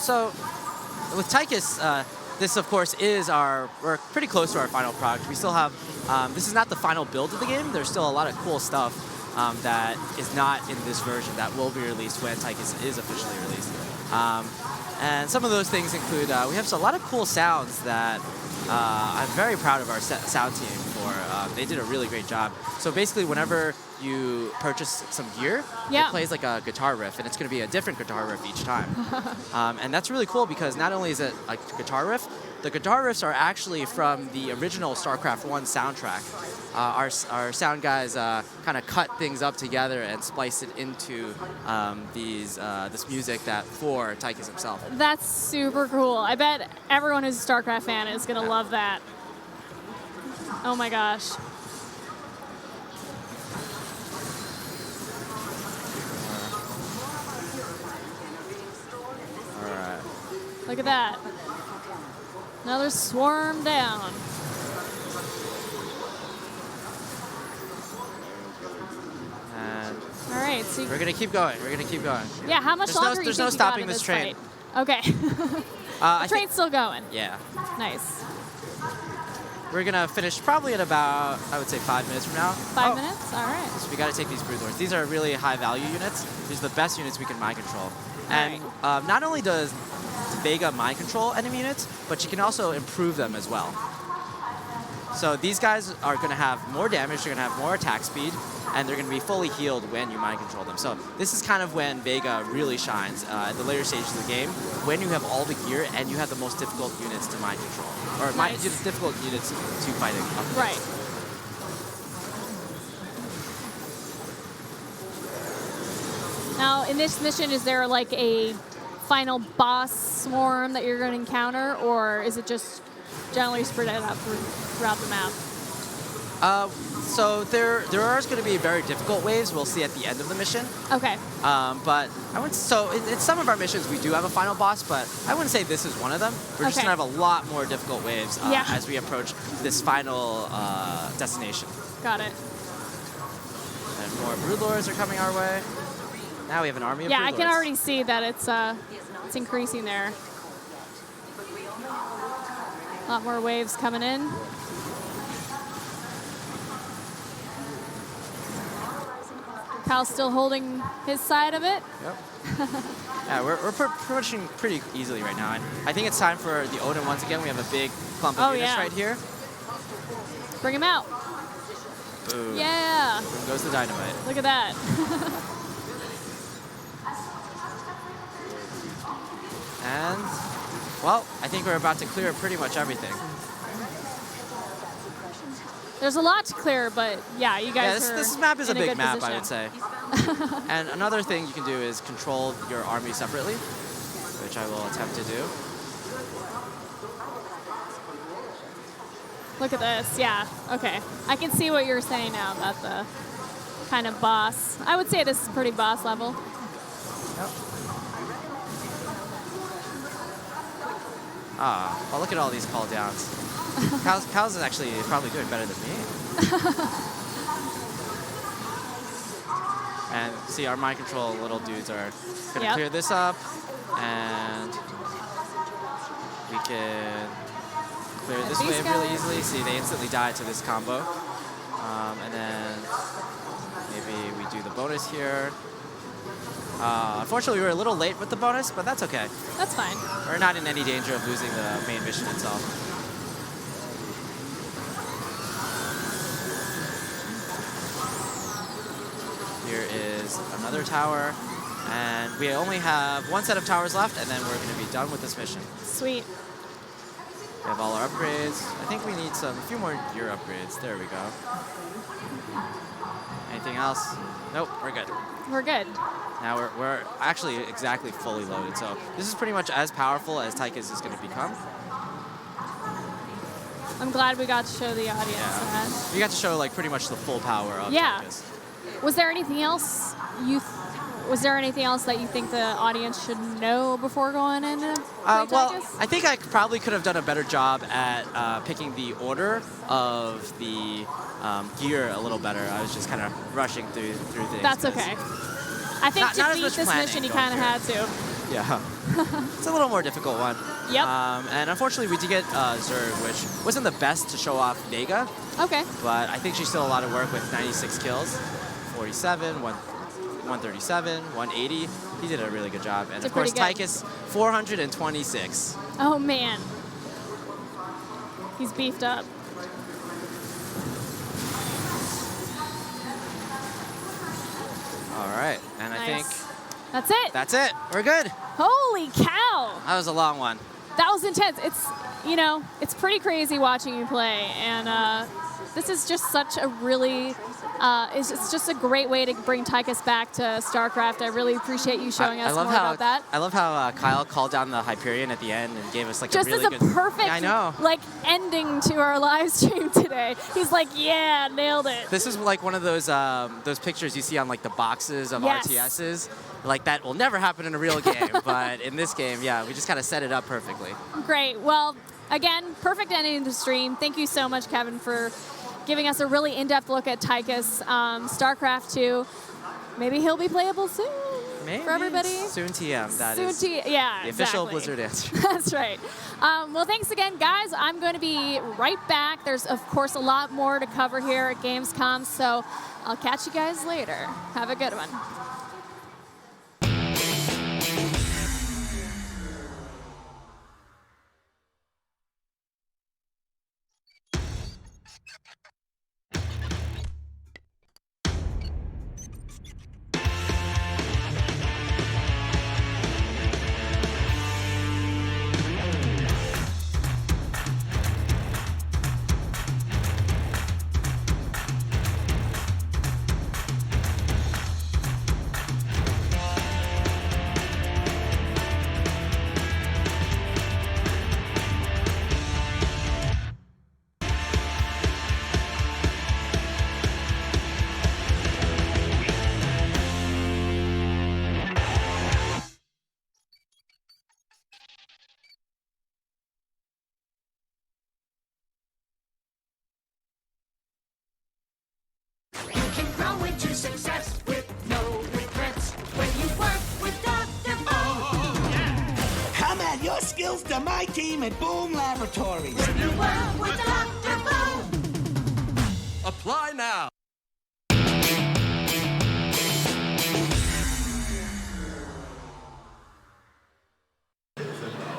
So with Tychus, this of course is we're pretty close to our final product. We still have, this is not the final build of the game. There's still a lot of cool stuff that is not in this version that will be released when Tychus is officially released. And some of those things include, we have a lot of cool sounds that I'm very proud of our sound team for. They did a really great job. So basically, whenever you purchase some gear, it plays like a guitar riff, and it's going to be a different guitar riff each time. And that's really cool because not only is it a guitar riff, the guitar riffs are actually from the original StarCraft I soundtrack. Our sound guys kind of cut things up together and splice it into this music for Tychus himself. That's super cool. I bet everyone who's a StarCraft fan is going to love that. Oh my gosh. All right. Look at that. Another swarm down. And all right, so we're gonna keep going. We're gonna keep going. Yeah, how much longer? There's no stopping this train. Fight? Okay. The train's still going. Yeah. Nice. We're gonna finish probably at about, I would say, 5 minutes from now. 5 minutes? All right. So we gotta take these Broodlords. These are really high value units. These are the best units we can mind control. And not only does Vega mind control enemy units, but you can also improve them as well. So these guys are gonna have more damage, they're gonna have more attack speed, and they're gonna be fully healed when you mind control them. So this is kind of when Vega really shines at the later stages of the game, when you have all the gear and you have the most difficult units to mind control. Or difficult units to fight against. Right. Now, in this mission, is there like a final boss swarm that you're going to encounter, or is it just generally spread out throughout the map? So there are going to be very difficult waves we'll see at the end of the mission. Okay. But in some of our missions we do have a final boss, but I wouldn't say this is one of them. We're just going to have a lot more difficult waves as we approach this final destination. Got it. And more Broodlords are coming our way. Now we have an army of Broodlords. Yeah, I can already see that it's increasing there. A lot more waves coming in. Kyle's still holding his side of it. Yep. Yeah, we're pushing pretty easily right now. And I think it's time for the Odin once again. We have a big clump of units right here. Bring him out. Boom. Yeah. Boom goes the dynamite. Look at that. And, well, I think we're about to clear pretty much everything. There's a lot to clear, but yeah, you guys this map is a big map, position. I would say. And another thing you can do is control your army separately, which I will attempt to do. Look at this, yeah, okay. I can see what you're saying now about the kind of boss. I would say this is pretty boss level. Yep. Ah, well, look at all these call downs. Kyle's is actually probably doing better than me. And see, our mind control little dudes are going to clear this up. And we can clear this wave really easily. See, they instantly die to this combo. And then maybe we do the bonus here. Unfortunately, we were a little late with the bonus, but that's okay. That's fine. We're not in any danger of losing the main mission itself. Here is another tower, and we only have one set of towers left, and then we're going to be done with this mission. Sweet. We have all our upgrades. I think we need a few more gear upgrades. There we go. Anything else? Nope, we're good. We're good. Now we're actually exactly fully loaded, so this is pretty much as powerful as Tychus is going to become. I'm glad we got to show the audience that. We got to show like pretty much the full power of Tychus. Was there anything else that you think the audience should know before going into well, I think I probably could have done a better job at picking the order of the gear a little better. I was just kind of rushing through things. That's okay. I think to beat this mission, you kind of had to. Yeah. It's a little more difficult one. Yep. And unfortunately, we did get Zerg, which wasn't the best to show off Vega. Okay. But I think she's still a lot of work with 96 kills, 47, 137, 180. He did a really good job. And of course, Tychus, 426. Oh, man. He's beefed up. All right. And I think that's it. That's it. We're good. Holy cow. That was a long one. That was intense. It's, you know, it's pretty crazy watching you play. And this is just such a really, it's just a great way to bring Tychus back to StarCraft. I really appreciate you showing us more about that. I love how Kyle called down the Hyperion at the end and gave us like just a really as a good, perfect I know. like ending to our live stream today. He's like, yeah, nailed it. This is like one of those pictures you see on like the boxes of RTSs. Like that will never happen in a real game, but in this game, yeah, we just kind of set it up perfectly. Great. Well, again, perfect ending to the stream. Thank you so much, Kevin, for giving us a really in-depth look at Tychus. StarCraft II, maybe he'll be playable soon for everybody. Soon TM, that soon is yeah, the official exactly. Blizzard answer. That's right. Well, thanks again, guys. I'm going to be right back. There's, of course, a lot more to cover here at Gamescom, so I'll catch you guys later. Have a good one. Success with no regrets when you work with Dr. Boom. Come add your skills to my team at Boom Laboratories. When you work with Dr. Boom. Apply now.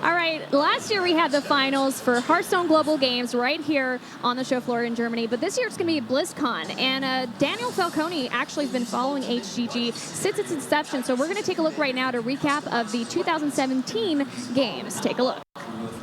All right, last year we had the finals for Hearthstone Global Games right here on the show floor in Germany, but this year it's going to be BlizzCon, and Daniel Falcone actually has been following HGG since its inception, so we're going to take a look right now to recap of the 2017 games. Take a look.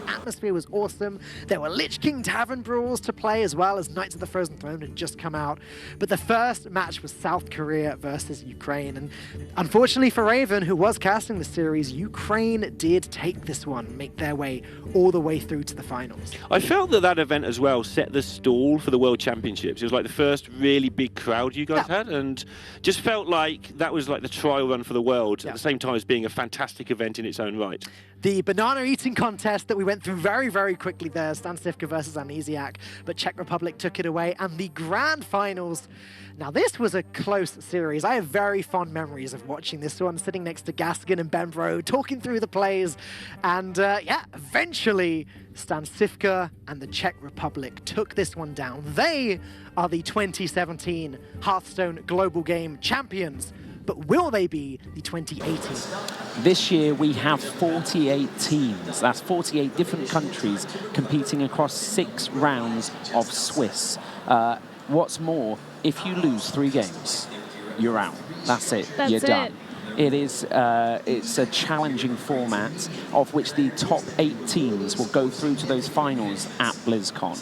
Atmosphere was awesome. There were Lich King Tavern brawls to play, as well as Knights of the Frozen Throne had just come out. But the first match was South Korea versus Ukraine. And unfortunately for Raven, who was casting the series, Ukraine did take this one, make their way all the way through to the finals. I felt that that event as well set the stall for the World Championships. It was like the first really big crowd you guys had, and just felt like that was like the trial run for the world at the same time as being a fantastic event in its own right. The banana eating contest that we went through very, very quickly there, Stan Sivka versus Amnesiac, but Czech Republic took it away, and the grand finals. Now, this was a close series. I have very fond memories of watching this one, sitting next to Gaskin and Benbro, talking through the plays, and yeah, eventually Stan Sivka and the Czech Republic took this one down. They are the 2017 Hearthstone Global Game champions. But will they be the 2018? This year we have 48 teams. That's 48 different countries competing across 6 rounds of Swiss. What's more, if you lose 3 games, you're out. That's it. You're done. It is it's a challenging format of which the top 8 teams will go through to those finals at BlizzCon.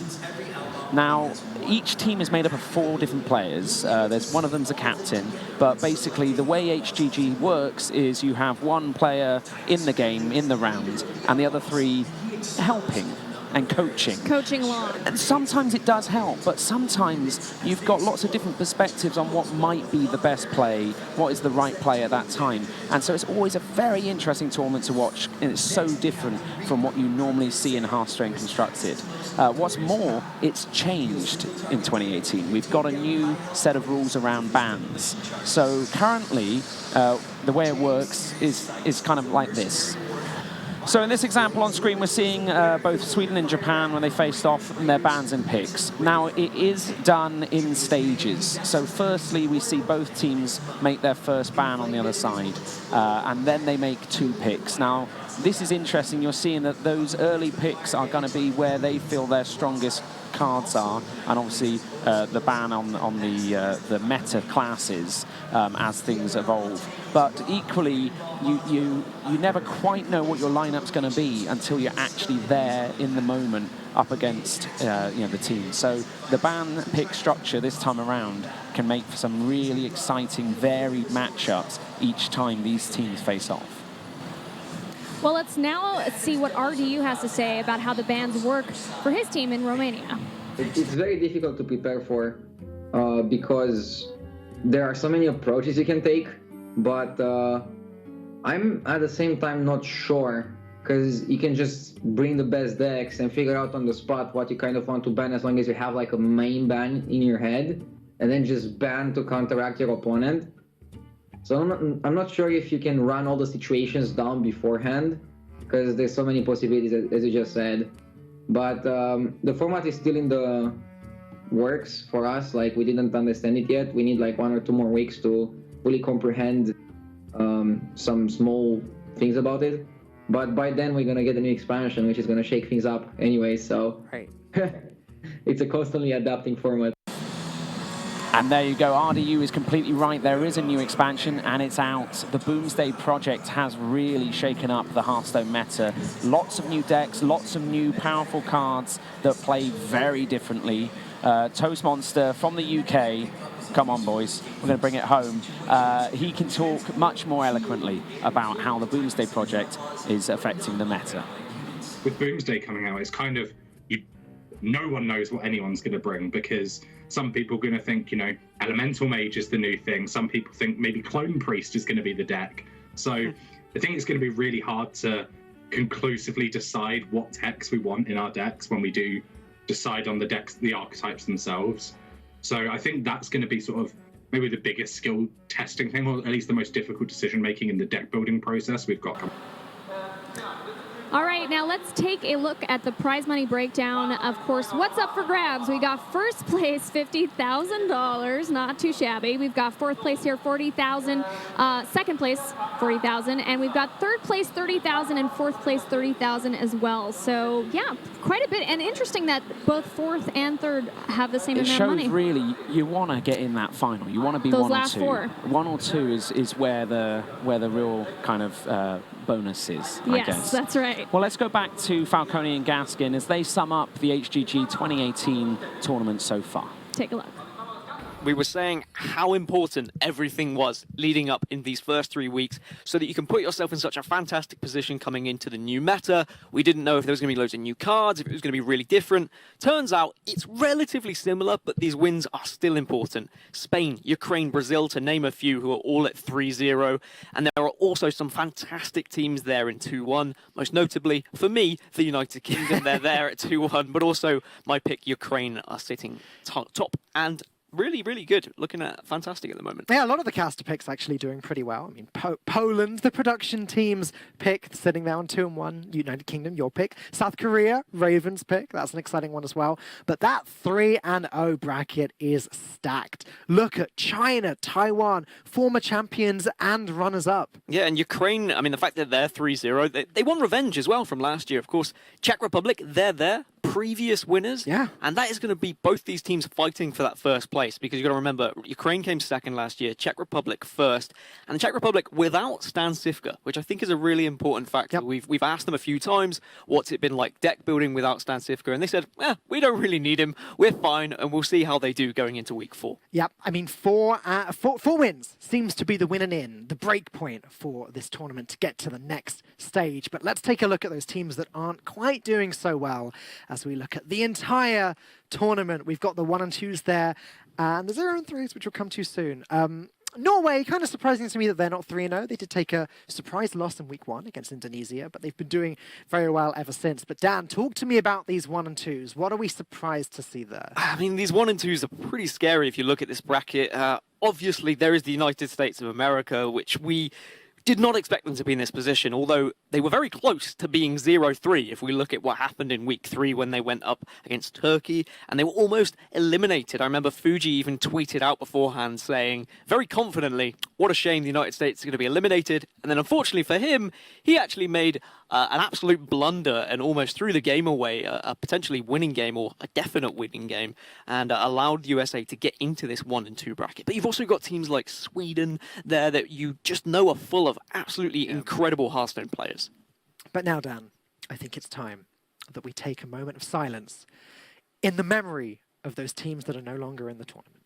Now, each team is made up of 4 different players. There's one of them's a captain, but basically the way HGG works is you have 1 player in the game, in the round, and the other 3 helping and coaching. Coaching along. And sometimes it does help, but sometimes you've got lots of different perspectives on what might be the best play, what is the right play at that time. And so it's always a very interesting tournament to watch, and it's so different from what you normally see in Hearthstone Constructed. What's more, it's changed in 2018. We've got a new set of rules around bans. So currently, the way it works is kind of like this. So in this example on screen, we're seeing both Sweden and Japan when they faced off in their bans and picks. Now, it is done in stages. So firstly, we see both teams make their first ban on the other side, and then they make 2 picks. Now, this is interesting. You're seeing that those early picks are going to be where they feel their strongest cards are, and obviously the ban on the meta classes as things evolve. But equally, you never quite know what your lineup's going to be until you're actually there in the moment up against the team. So the ban pick structure this time around can make for some really exciting, varied matchups each time these teams face off. Well, let's now see what RDU has to say about how the bans work for his team in Romania. It's very difficult to prepare for because there are so many approaches you can take, but I'm at the same time not sure, because you can just bring the best decks and figure out on the spot what you kind of want to ban, as long as you have like a main ban in your head, and then just ban to counteract your opponent. So I'm not sure if you can run all the situations down beforehand, because there's so many possibilities, as you just said. But the format is still in the works for us. Like, we didn't understand it yet. We need like 1 or 2 more weeks to fully comprehend some small things about it. But by then we're gonna get a new expansion, which is gonna shake things up anyway. So right. It's a constantly adapting format. And there you go, RDU is completely right. There is a new expansion and it's out. The Boomsday project has really shaken up the Hearthstone meta. Lots of new decks, lots of new powerful cards that play very differently. Toast Monster from the UK, come on boys, we're going to bring it home. He can talk much more eloquently about how the Boomsday project is affecting the meta. With Boomsday coming out, it's kind of, no one knows what anyone's going to bring, because some people are going to think, Elemental Mage is the new thing. Some people think maybe Clone Priest is going to be the deck. So I think it's going to be really hard to conclusively decide what decks we want in our decks when we do decide on the decks, the archetypes themselves. So I think that's going to be sort of maybe the biggest skill testing thing, or at least the most difficult decision making in the deck building process we've got coming. All right, now let's take a look at the prize money breakdown. Of course, what's up for grabs? We got first place, $50,000, not too shabby. We've got fourth place here, $40,000. Second place, $40,000, and we've got third place, $30,000, and fourth place, $30,000 as well. So yeah, quite a bit, and interesting that both fourth and third have the same amount of money. It shows really you want to get in that final. You want to be those 1 or 2. last 4. 1 or 2 is where the real kind of bonus is, I guess. Yes, that's right. Well, let's go back to Falcone and Gaskin as they sum up the HGG 2018 tournament so far. Take a look. We were saying how important everything was leading up in these first 3 weeks so that you can put yourself in such a fantastic position coming into the new meta. We didn't know if there was going to be loads of new cards, if it was going to be really different. Turns out it's relatively similar, but these wins are still important. Spain, Ukraine, Brazil, to name a few, who are all at 3-0. And there are also some fantastic teams there in 2-1. Most notably, for me, the United Kingdom. They're there at 2-1, but also my pick, Ukraine, are sitting top and really, really good. Looking at fantastic at the moment. Yeah, a lot of the caster picks actually doing pretty well. I mean, Poland, the production team's pick, sitting there on 2-1. United Kingdom, your pick. South Korea, Ravens pick. That's an exciting one as well. But that 3-0 bracket is stacked. Look at China, Taiwan, former champions and runners-up. Yeah, and Ukraine, I mean, the fact that they're 3-0, they won revenge as well from last year, of course. Czech Republic, they're there. Previous winners. Yeah. And that is going to be both these teams fighting for that first place, because you've got to remember, Ukraine came second last year, Czech Republic first, and the Czech Republic without Stan Sivka, which I think is a really important factor. Yep. We've asked them a few times, what's it been like deck building without Stan Sivka? And they said, we don't really need him. We're fine, and we'll see how they do going into week 4. Yep. I mean, four wins seems to be the win and in, the break point for this tournament to get to the next stage. But let's take a look at those teams that aren't quite doing so well as we look at the entire tournament. We've got the 1 and 2s there, and the 0 and 3s, which we'll come to soon. Norway, kind of surprising to me that they're not 3-0. They did take a surprise loss in week 1 against Indonesia, but they've been doing very well ever since. But Dan, talk to me about these 1 and 2s. What are we surprised to see there? I mean, these 1 and 2s are pretty scary if you look at this bracket. Obviously, there is the United States of America, which we did not expect them to be in this position, although they were very close to being 0-3 if we look at what happened in week 3 when they went up against Turkey, and they were almost eliminated. I remember Fuji even tweeted out beforehand saying, very confidently, what a shame the United States are going to be eliminated. And then unfortunately for him, he actually made an absolute blunder and almost threw the game away, a potentially winning game or a definite winning game, and allowed USA to get into this 1 and 2 bracket. But you've also got teams like Sweden there that you just know are full of absolutely incredible Hearthstone players. But now, Dan, I think it's time that we take a moment of silence in the memory of those teams that are no longer in the tournament.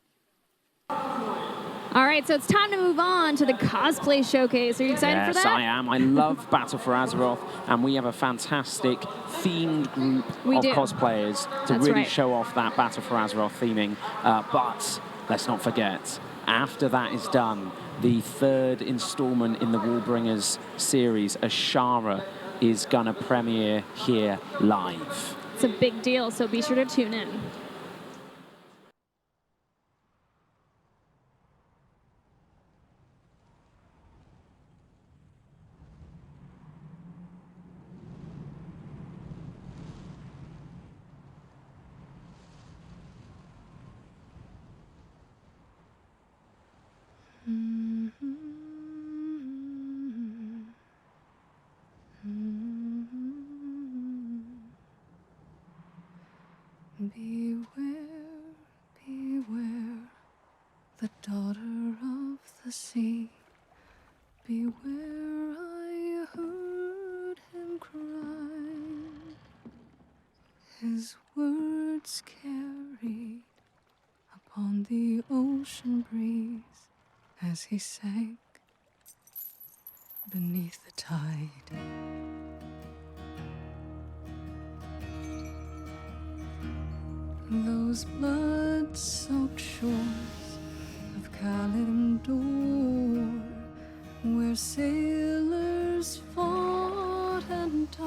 All right, so it's time to move on to the Cosplay Showcase. Are you excited for that? Yes, I am. I love Battle for Azeroth, and we have a fantastic themed group of cosplayers to really show off that Battle for Azeroth theming. But let's not forget, after that is done, the 3rd installment in the Warbringers series, Azshara, is going to premiere here live. It's a big deal, so be sure to tune in. Beware, beware, the daughter of the sea. Beware, I heard him cry. His words carried upon the ocean breeze as he sank beneath the tide. Those blood-soaked shores of Kalimdor, where sailors fought and died,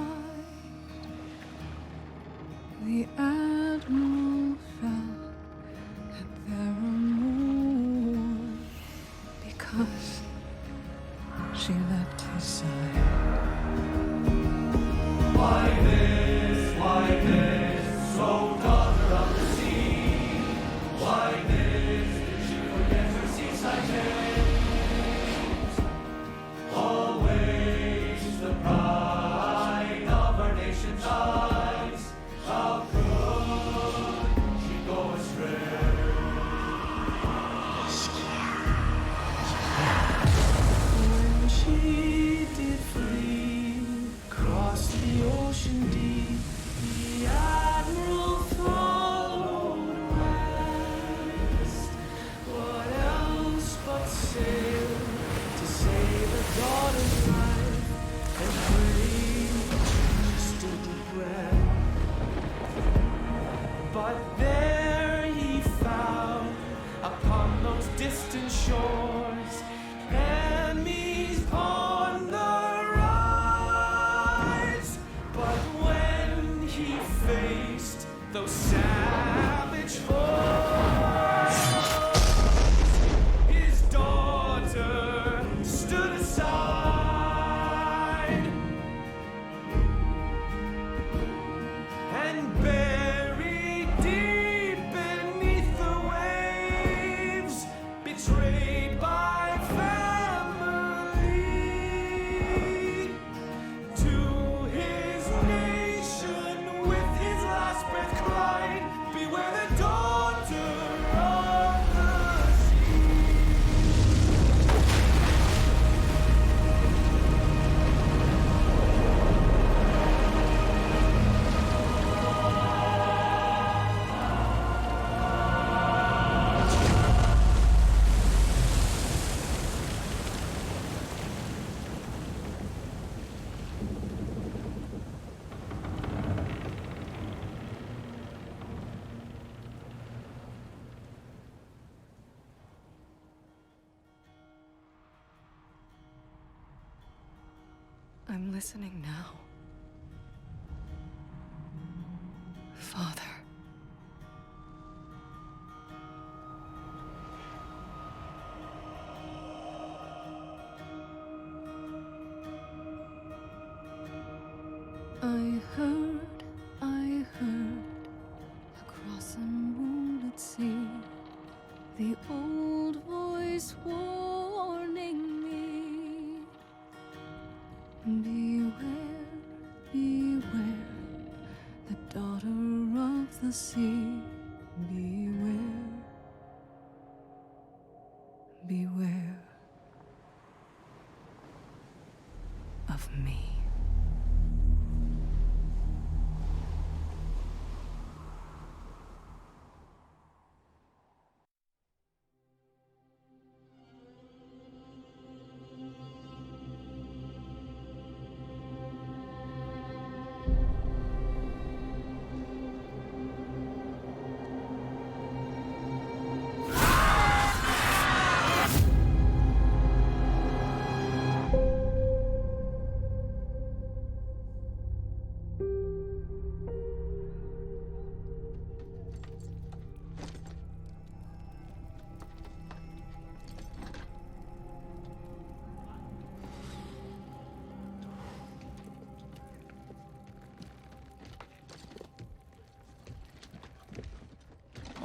the admiral fell at their amour because she left his side. Why this, so daughter of the sea? Why this, did she forget her seaside days? Always the pride of our nation's eyes. How could she go astray? When she did flee, cross the ocean deep, the admiral followed west. What else but sail to save a daughter's life and pray just to regret? But there he found upon those distant shores enemies on the rise. But when he faced those savage foes, his daughter stood aside and buried deep beneath the waves, betrayed by family, to his nation with his last breath cried, beware the daughter of the sea. I'm listening now. Father. sea, beware, beware of me.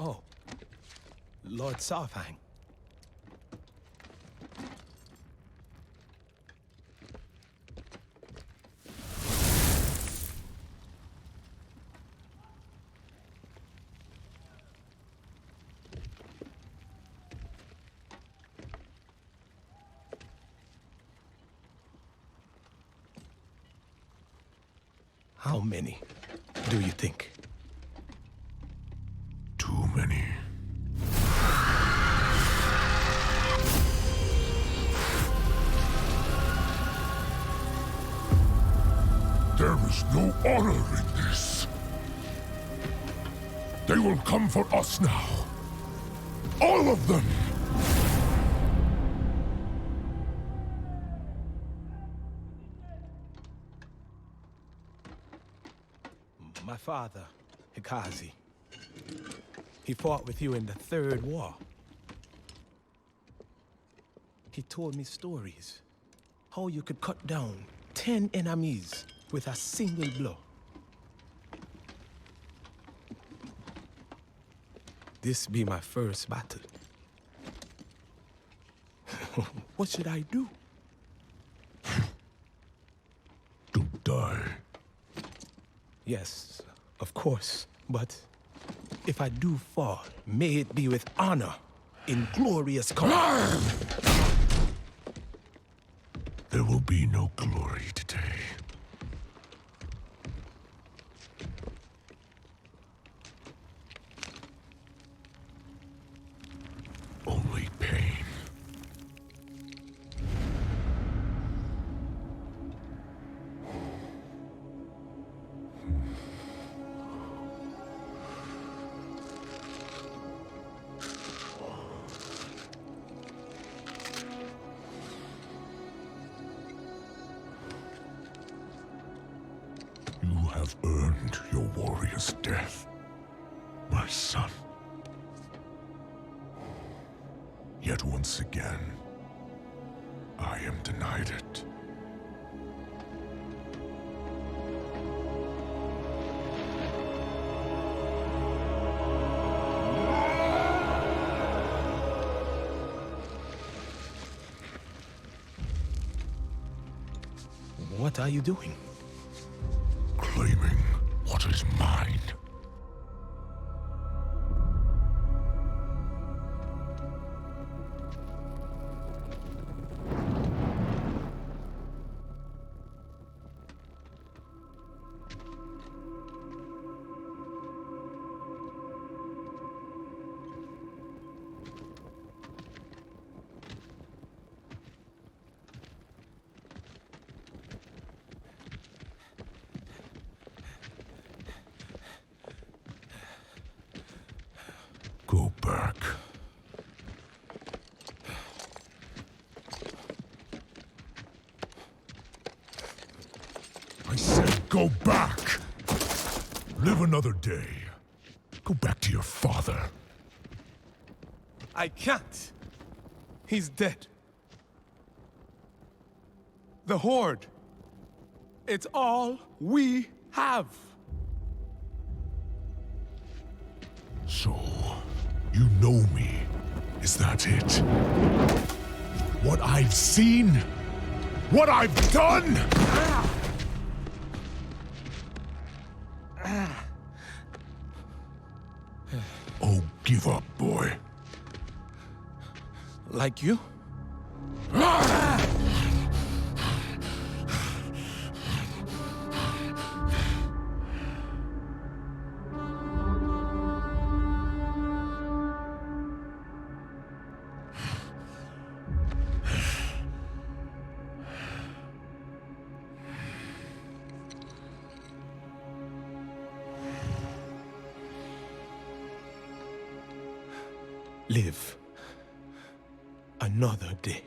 Oh, Lord Sarfang. How many do you think? Too many. There is no honor in this. They will come for us now. All of them! My father, Hikazi. He fought with you in the Third War. He told me stories. How you could cut down 10 enemies with a single blow. This be my first battle. What should I do? Don't die. Yes, of course, but if I do fall, may it be with honor, in glorious color. There will be no glory today. Only pain. You have earned your warrior's death, my son. Yet once again, I am denied it. What are you doing? Claiming what is mine. Go back. I said go back! Live another day. Go back to your father. I can't. He's dead. The Horde. It's all we have. So, you know me. Is that it? What I've seen? What I've done? give up, boy. Like you? Live another day.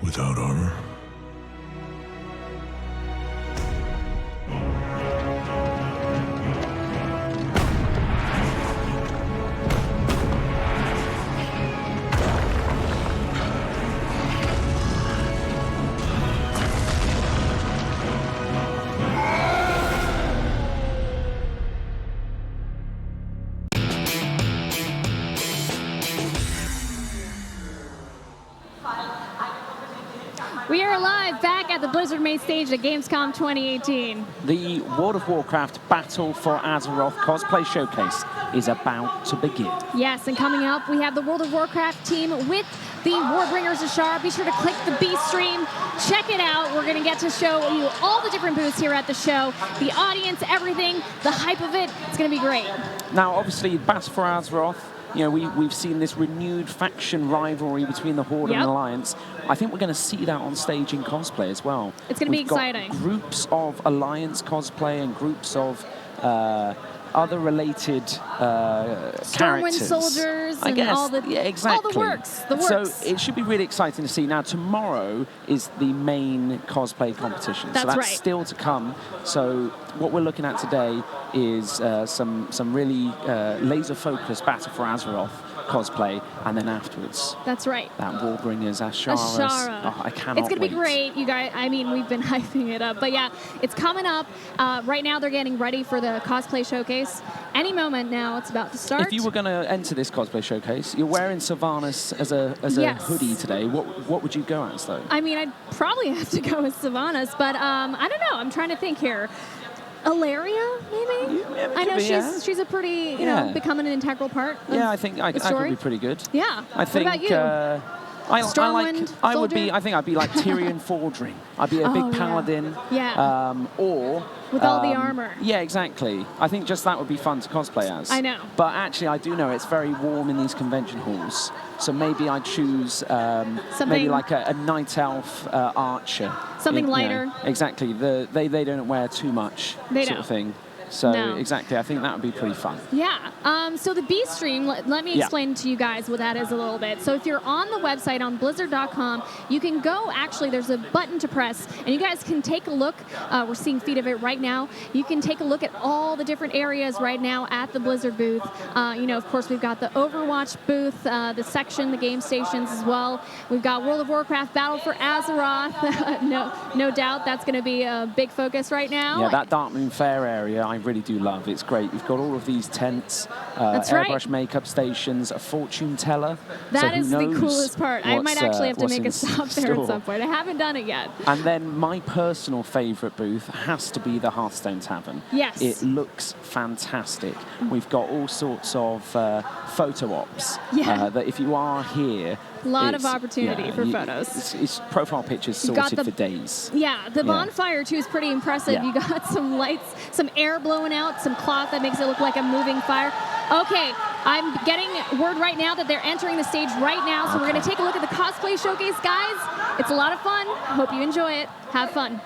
Without armor? We are live back at the Blizzard main stage at Gamescom 2018. The World of Warcraft Battle for Azeroth Cosplay Showcase is about to begin. Yes, and coming up, we have the World of Warcraft team with the Warbringers Azshara. Be sure to click the B stream, check it out. We're going to get to show you all the different booths here at the show, the audience, everything, the hype of it. It's going to be great. Now, obviously, Battle for Azeroth, you know, we've seen this renewed faction rivalry between the Horde and Alliance. I think we're going to see that on stage in cosplay as well. It's going to be exciting. Groups of Alliance cosplay and groups of other related Stormwind characters. soldiers I and guess, all the exactly. all the works. The So works. it should be really exciting to see. Now, tomorrow is the main cosplay competition. That's so that's right. still to come. So what we're looking at today is some really laser-focused Battle for Azeroth cosplay, and then afterwards, That's right. that Warbringers, Azshara. Azshara. Oh, I cannot It's going to be wait. great, you guys. I mean, we've been hyping it up. But yeah, it's coming up. Right now, they're getting ready for the Cosplay Showcase. Any moment now, it's about to start. If you were going to enter this cosplay showcase, you're wearing Sylvanas as a Yes. hoodie today. What would you go as, though? I mean, I'd probably have to go with Sylvanas, but I don't know. I'm trying to think here. Ilaria, maybe? I know she's a pretty, you know, becoming an integral part of Yeah, I think I the could story. be pretty good. Yeah. I think. What about you? Stormwind I would be. soldier? I think I'd be like Tyrion Fordring. I'd be a Oh, big yeah. paladin. Yeah. Or With all the armor. Yeah, exactly. I think just that would be fun to cosplay as. I know. But actually, I do know it's very warm in these convention halls. So maybe I'd choose maybe Something- like a night elf archer. Something You know, lighter. exactly. They don't wear too much They sort don't. of thing. So No. exactly, I think that would be pretty fun. Yeah. So the B stream, let me Yeah. explain to you guys what that is a little bit. So if you're on the website on blizzard.com, you can go, actually, there's a button to press, and you guys can take a look. We're seeing feed of it right now. You can take a look at all the different areas right now at the Blizzard booth. You know, of course, we've got the Overwatch booth, the section, the game stations as well. We've got World of Warcraft Battle for Azeroth. no doubt that's going to be a big focus right now. Yeah, that Darkmoon Fair area I really do love. It's great. You've got all of these tents, That's right. airbrush makeup stations, a fortune teller. That so who is the knows coolest part. I might actually have to what's make in a stop there store. at some point. I haven't done it yet. And then my personal favourite booth has to be the Hearthstone Tavern. Yes. It looks fantastic. We've got all sorts of photo ops Yeah. that if you are here... Lot of it's- opportunity for photos. It's profile pictures You've got sorted the- for days. Yeah, the Yeah. bonfire too is pretty impressive. Yeah. You got some lights, some air blowing out, some cloth that makes it look like a moving fire. Okay, I'm getting word right now that they're entering the stage right now, so we're going to take a look at the Cosplay Showcase, guys. It's a lot of fun. Hope you enjoy it. Have fun.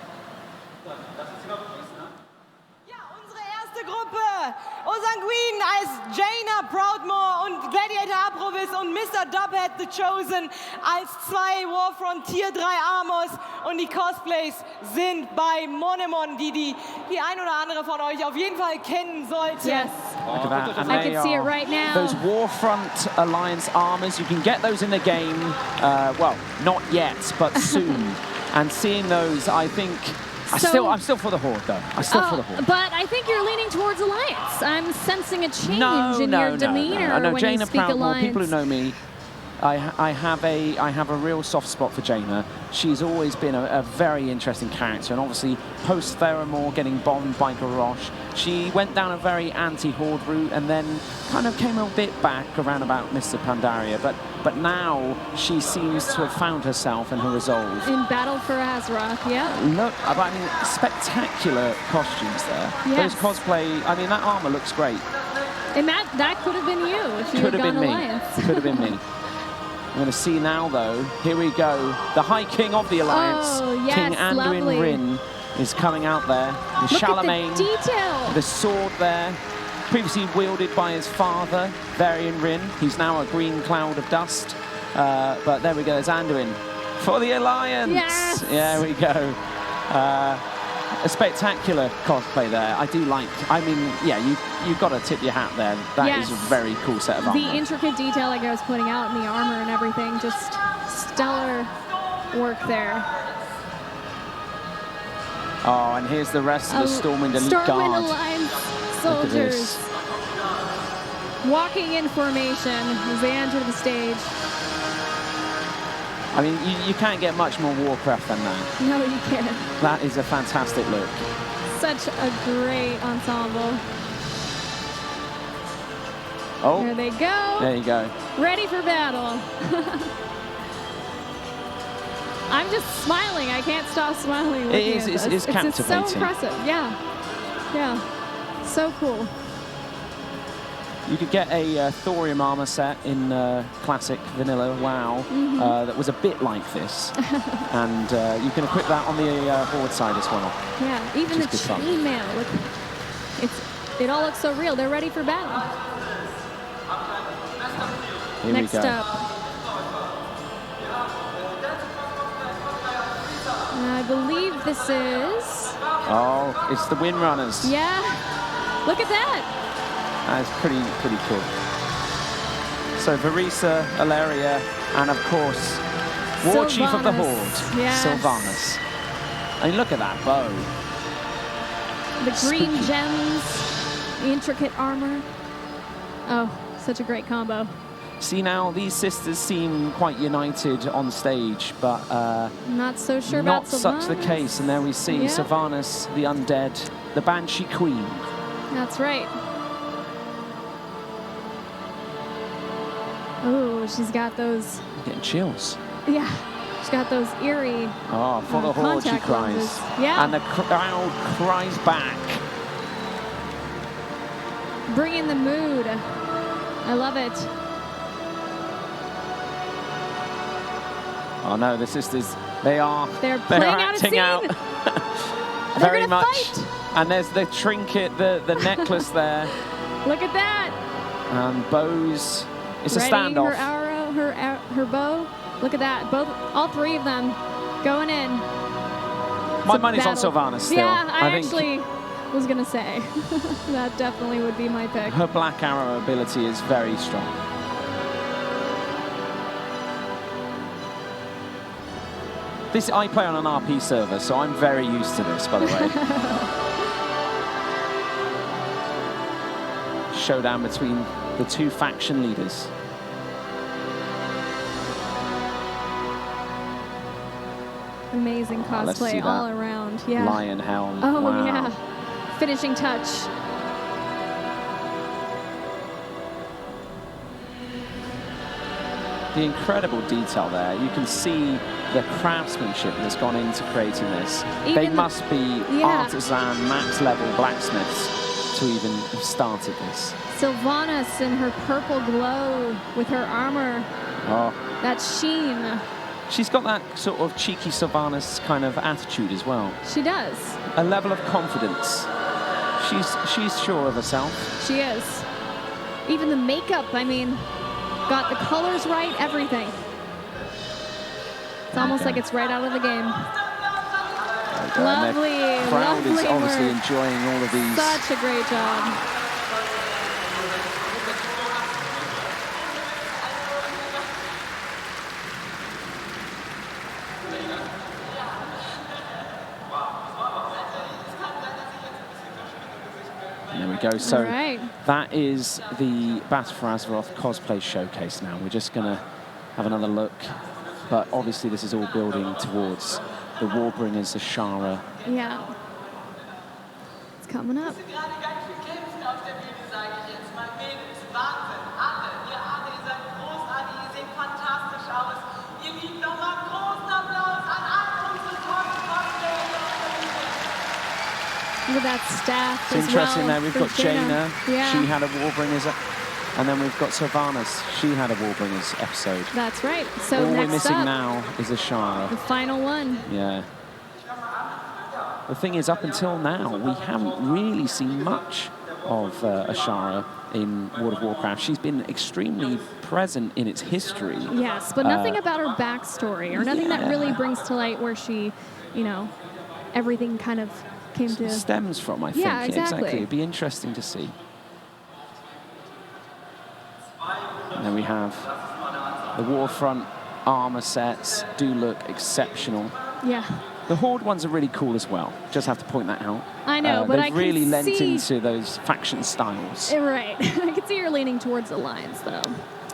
Erste Gruppe, Osanguin als Jaina Proudmoore und Gladiator Aprovis und Mr. Dubhead The Chosen als 2 Warfront Tier 3 Amos und die Cosplays sind bei Monemon, die ein oder andere von euch auf jeden Fall kennen sollte. Yes. Look at that. And I they can see it are right now. Those Warfront Alliance armors, you can get those in the game. Well, not yet, but soon. And seeing those, I think I'm still for the Horde, though. I'm still for the Horde. But I think you're leaning towards Alliance. I'm sensing a change in your demeanor I know when Jaina you speak Proudmoore. Alliance. People who know me, I have a real soft spot for Jaina. She's always been a very interesting character, and obviously post Theramore getting bombed by Garrosh, she went down a very anti-Horde route and then kind of came a bit back around about Mr. Pandaria. But now she seems to have found herself and her resolve. In Battle for Azeroth, yeah. Look, I mean, spectacular costumes there. Yes. Those cosplay, I mean, that armor looks great. And that could have been you if you Could had have gone been Alliance. me. Could have been me. I'm going to see now, though. Here we go. The High King of the Alliance, Oh, yes, King Anduin lovely. Rin, is coming out there. The Look Charlemagne, at the detail. the sword there, previously wielded by his father, Varian Rin. He's now a green cloud of dust. But there we go. There's Anduin for the Alliance. Yes. There we go. A spectacular cosplay there. I do like. I mean, yeah, you've got to tip your hat there. That is Yes. a very cool set of armor. The intricate detail like I was putting out in the armor and everything, just stellar work there. Oh, and here's the rest of the Stormwind Elite Stormwind Guard. Alliance Look at soldiers this. walking in formation as they enter the stage. I mean, you can't get much more Warcraft than that. No, you can't. That is a fantastic look. Such a great ensemble. Oh, There they go. there you go. Ready for battle. I'm just smiling. I can't stop smiling. looking is, at it's- this. it's It's so captivating. impressive. Yeah. Yeah. So cool. You could get a thorium armor set in classic vanilla WoW that was a bit like this, and you can equip that on the Horde side as well. Yeah. Even the Which is good fun. chainmail. Look, it all looks so real. They're ready for battle. Here Next we go. up. I believe this is. Oh, it's the Windrunners. Yeah. Look at that. That's pretty cool. So Varisa, Alaria, and of course, War Chief of the Sylvanas. Horde, Yes. Sylvanas. I mean, look at that bow. The green Spooky. gems, the intricate armor. Oh, such a great combo. See now, these sisters seem quite united on stage, but Not so sure not about such the Sylvanas. case. And there we see Yeah. Sylvanas, the undead, the Banshee Queen. That's right. Oh, she's got those. I'm getting chills. Yeah, she's got those eerie. Oh, for the Horde, she contact cries. lenses. Yeah. And the crowd cries back. Bring in the mood. I love it. Oh no, the sisters, they are They're playing out a acting scene. out They're very gonna much. fight. And there's the trinket, the necklace there, Look at that. and bows. It's a Readying standoff. her arrow, her bow. Look at that. All three of them going in. My It's a money's on battle. Sylvanas still. Yeah, I think actually was gonna say that definitely would be my pick. her black arrow ability is very strong. I play on an RP server, so I'm very used to this, by the way. Showdown between the two faction leaders. Amazing Oh, let's see cosplay that. all around. Yeah. Lion helm. Oh wow. yeah. Finishing touch. The incredible detail there. You can see the craftsmanship that's gone into creating this. They Even the- must be yeah. artisan, max level blacksmiths to even have started this. Sylvanas in her purple glow with her armor. Oh, That sheen. she's got that sort of cheeky Sylvanas kind of attitude as well. She does. A level of confidence. She's sure of herself. She is. Even the makeup, I mean, got the colors right, everything. It's almost like it's right out of the game. Lovely, And the crowd is lovely obviously work. enjoying all of these. Such a great job. And there we go. So right. that is the Battle for Azeroth Cosplay Showcase now. We're just going to have another look. But obviously this is all building towards the Warbringers, Azshara. Yeah. It's coming up. Look at that staff It's as interesting well there. We've got Jaina. Yeah. She had a Warbringers. And then we've got Sylvanas. She had a Warbringers episode. That's right. So all we're next missing up, now is Azshara. the final one. Yeah. The thing is, up until now, we haven't really seen much of Azshara in World of Warcraft. She's been extremely present in its history. Yes, but nothing about her backstory or nothing that really brings to light where she, you know, everything kind of came to... stems from, I think. Yeah, exactly. It'd be interesting to see. And then we have the Warfront armor sets do look exceptional. Yeah. The Horde ones are really cool as well. Just have to point that out. I know, but I they've really can lent see... into those faction styles. Right. I can see you're leaning towards Alliance, though.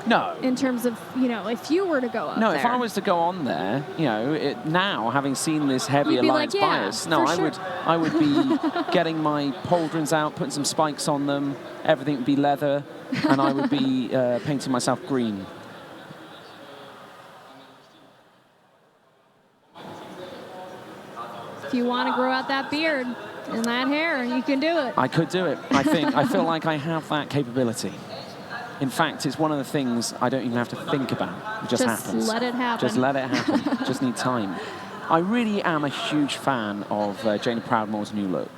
No. In terms of, you know, if you were to go up No, there. if I was to go on there, you know, now having seen this heavy You'd be Alliance like, yeah, bias, no, for I would be getting my pauldrons out, putting some spikes on them. Everything would be leather, and I would be painting myself green. If you want to grow out that beard and that hair, you can do it. I could do it. I feel like I have that capability. In fact, it's one of the things I don't even have to think about. It just happens. Just let it happen. Just let it happen. Just need time. I really am a huge fan of Jaina Proudmoore's new look.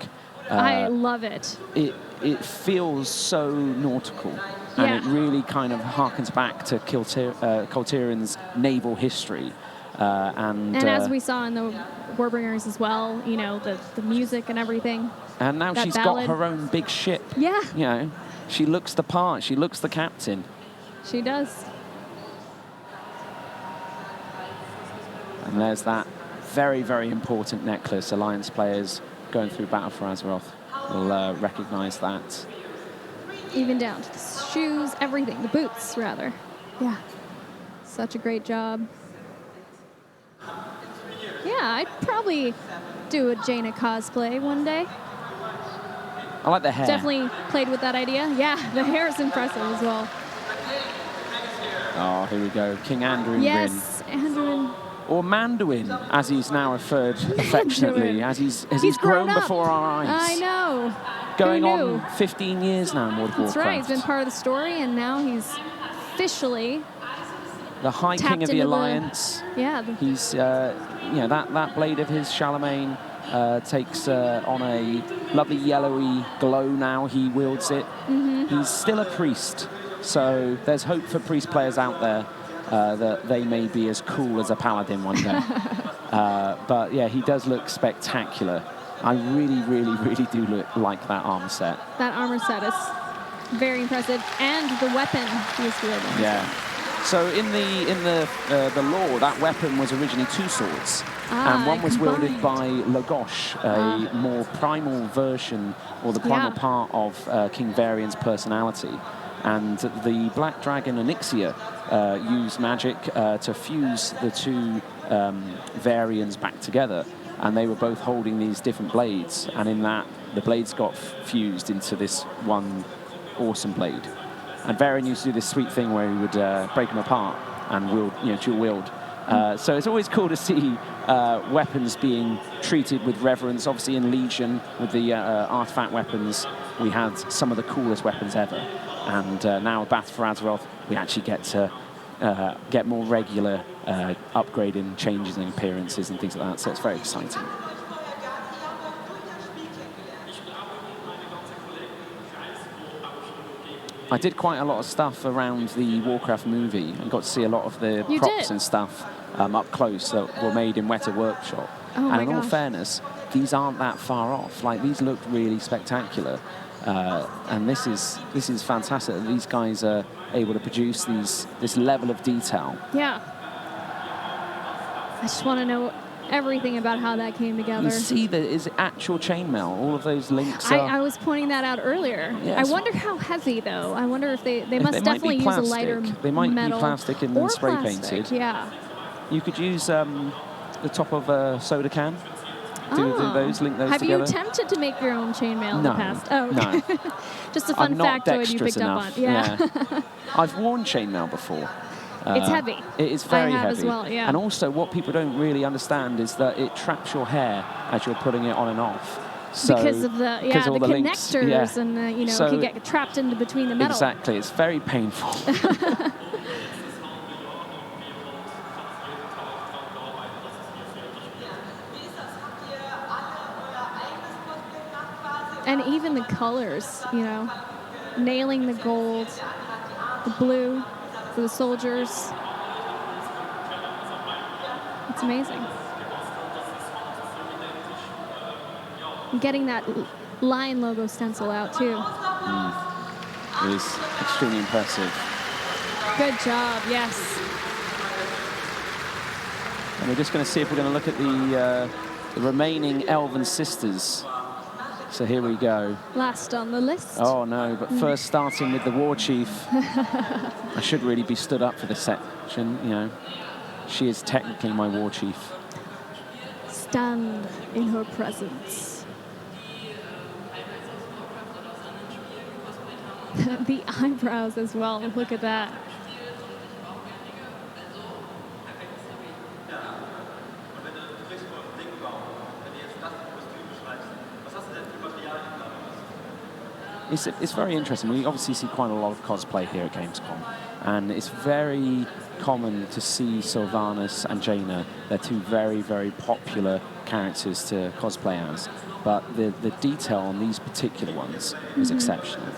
I love it. It feels so nautical. And it really kind of harkens back to Koltirian's naval history. And as we saw in the Warbringers as well, you know, the music and everything. And now she's got her own big ship. Yeah. You know, she looks the part. She looks the captain. She does. And there's that very, very important necklace. Alliance players going through Battle for Azeroth will recognize that. Even down to the shoes, everything. The boots, rather. Yeah. Such a great job. Yeah, I'd probably do a Jaina cosplay one day. I like the hair. Definitely played with that idea. Yeah, the hair is impressive as well. Oh, here we go. King Anduin. Yes, Anduin. Or Manduin, as he's now referred affectionately, as he's grown before our eyes. I know. Going Who knew? on 15 years now in World of Warcraft. That's right. He's been part of the story, and now he's officially the High King of the Alliance. He's, you know, that blade of his, Charlemagne, takes on a lovely yellowy glow now. He wields it. He's still a priest, so there's hope for priest players out there that they may be as cool as a paladin one day. But yeah, he does look spectacular. I really, really, really do like that armor set. That armor set is very impressive, and the weapon he's wielding. Yeah. So in the lore, that weapon was originally two swords, and one was wielded by Lagosh, a more primal version or the primal part of King Varian's personality. And the Black Dragon Onyxia used magic to fuse the two Varians back together. And they were both holding these different blades. And in that, the blades got fused into this one awesome blade. And Varian used to do this sweet thing where he would break them apart and wield, you know, dual wield. So it's always cool to see weapons being treated with reverence. Obviously in Legion, with the artifact weapons, we had some of the coolest weapons ever. And now with Battle for Azeroth, we actually get to get more regular upgrading changes and appearances and things like that. So it's very exciting. I did quite a lot of stuff around the Warcraft movie and got to see a lot of the props and stuff up close that were made in Weta Workshop. And in all fairness, these aren't that far off. Like, these look really spectacular. And this is fantastic that these guys are able to produce this level of detail. Yeah. I just want to know everything about how that came together. You see that is actual chainmail. All of those links are... I was pointing that out earlier. Yes. I wonder how heavy, though. I wonder if they If must they might definitely be use a plastic. lighter They might metal. be plastic and or then spray plastic, painted. Yeah. You could use the top of a soda can. Do those, link those Have together. you attempted to make your own chainmail in No, the past? Oh, no. Just a fun I'm not factoid you dexterous picked enough. up on. Yeah. I've worn chainmail before. It's heavy. It is very I have heavy. as well, yeah. And also, what people don't really understand is that it traps your hair as you're putting it on and off. So, because of the because all the links, connectors yeah. and you know, So it can get trapped into between the metal. Exactly. It's very painful. And even the colors, you know, nailing the gold, the blue for the soldiers. It's amazing. And getting that lion logo stencil out too. It is extremely impressive. Good job, yes. And we're just going to see if we're going to look at the remaining Elven sisters. So here we go. Last on the list. Oh no, but first starting with the War Chief. I should really be stood up for this section, you know. She is technically my War Chief. Stand in her presence. The eyebrows as well, look at that. It's very interesting. We obviously see quite a lot of cosplay here at Gamescom, and it's very common to see Sylvanas and Jaina. They're two very, very popular characters to cosplay as, but the detail on these particular ones is exceptional.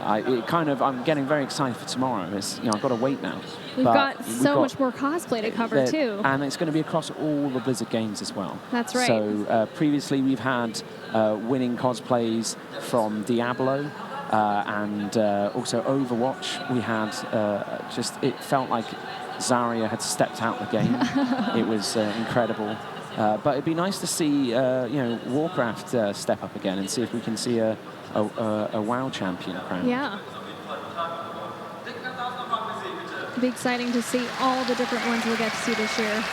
I'm getting very excited for tomorrow. It's, you know, I've got to wait now. We've got so much more cosplay to cover too. And it's going to be across all the Blizzard games as well. That's right. So previously we've had winning cosplays from Diablo and also Overwatch. We had it felt like Zarya had stepped out the game. It was incredible. But it'd be nice to see Warcraft step up again and see if we can see a WoW champion crown. Yeah. It'll be exciting to see all the different ones we'll get to see this year.